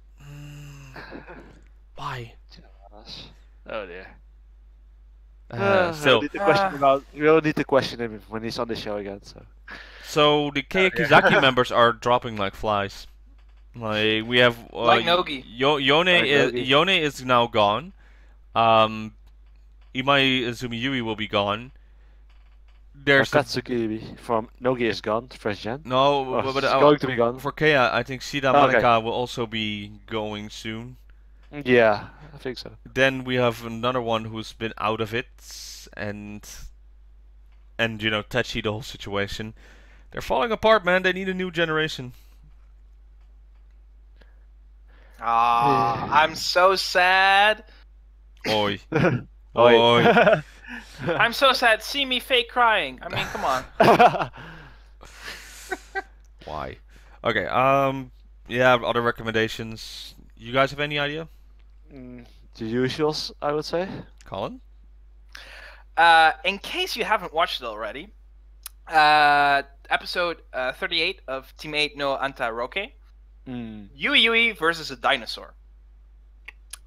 why? Oh dear. Still, We don't need to question him when he's on the show again. so the Kiyokizaki members are dropping like flies. Like we have Like Nogi. Yone Like is Nogi. Yone is now gone. Imai Izumi will be gone. There's the, Akatsuki from Nogi is gone, fresh gen. no, Or but it's going to be gone. for Kea, I think Shida Okay. Monika will also be going soon. Yeah, I think so. Then we have another one who's been out of it, and you know, Tachi, the whole situation. They're falling apart, man. They need a new generation. Ah, I'm so sad. Oi. Oi. Oi. I'm so sad. See me fake crying. I mean, come on. Why? Okay, yeah, other recommendations. You guys have any idea? The usuals, I would say. Colin? In case you haven't watched it already, episode 38 of Team 8 no Anta Roke, Yui Yui versus a dinosaur.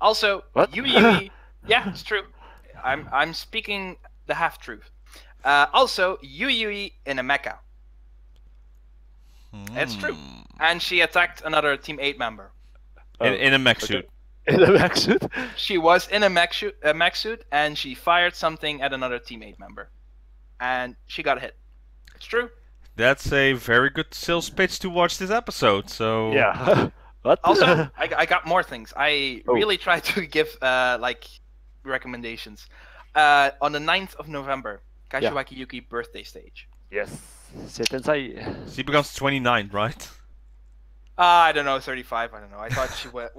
Also, What? Yui Yui, yeah, it's true. I'm speaking the half truth. Also, Yui Yui in a mecha. It's true. And she attacked another Team 8 member. In a mech suit. In a mech suit? She was in a mech suit, and she fired something at another Team 8 member. And she got hit. It's true. That's a very good sales pitch to watch this episode, so... Yeah. What? Also, I got more things. I Oh. really tried to give like recommendations. On the 9th of November, Kashiwaki Yuki birthday stage. Yes. Sit inside. She becomes 29, right? I don't know, 35. I don't know. I thought she went.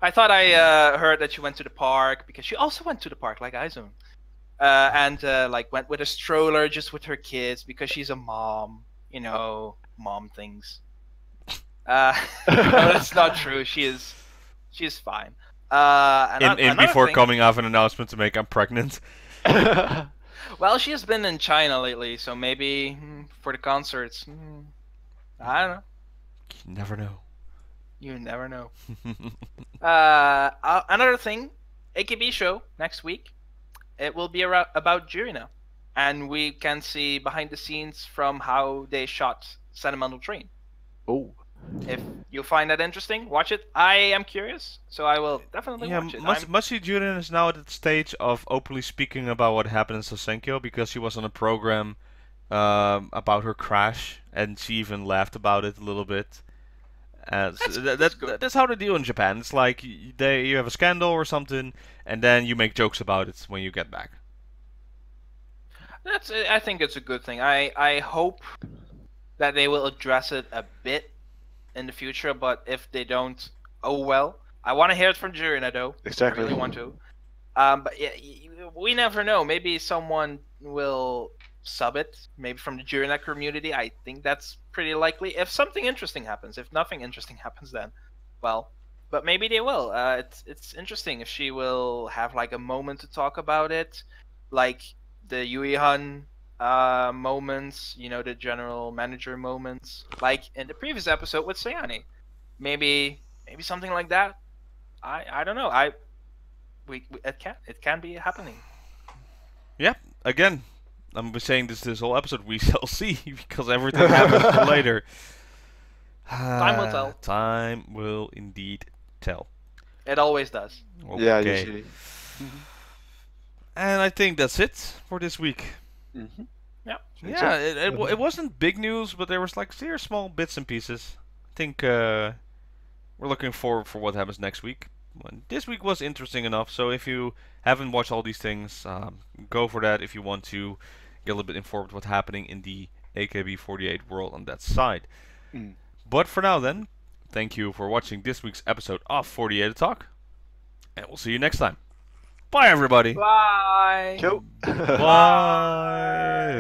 I thought I heard that she went to the park because she also went to the park like Aizun, and like went with a stroller just with her kids because she's a mom. You know, mom things. No, that's not true. She is fine. Before thing, coming out an announcement to make I'm pregnant. well, she has been in China lately, so maybe for the concerts. I don't know. You never know. You never know. Another thing, AKB show next week. It will be about Jurina, and we can see behind the scenes from how they shot Sentimental Train. Oh. If you find that interesting, watch it. I am curious, so I will definitely Yeah, watch it. Machi Jurin is now at the stage of openly speaking about what happened in Sosenkyo because she was on a program about her crash, and she even laughed about it a little bit. That's how they do in Japan. It's like you have a scandal or something, and then you make jokes about it when you get back. I think it's a good thing. I hope that they will address it a bit in the future, but if they don't, oh well. I want to hear it from Jurina though. Exactly. I really want to. But yeah, we never know. Maybe someone will sub it, maybe from the Jurina community. I think that's pretty likely. If something interesting happens, if nothing interesting happens, then, well, but maybe they will. It's interesting if she will have like a moment to talk about it, like the Yui-han moments, you know, the general manager moments, like in the previous episode with Sayane. Maybe something like that. I don't know. It can be happening. Yeah, again, I'm saying this whole episode. We shall see because everything happens later. Time will tell. Time will indeed tell. It always does. Okay. Yeah, usually. And I think that's it for this week. Mm-hmm. Yeah. Yeah, it wasn't big news, but there was like small bits and pieces. I think we're looking forward for what happens next week. This week was interesting enough, so if you haven't watched all these things, go for that if you want to get a little bit informed what's happening in the AKB48 world on that side. But for now then, thank you for watching this week's episode of 48 Talk, and we'll see you next time. Bye everybody! Bye! Ciao. Bye!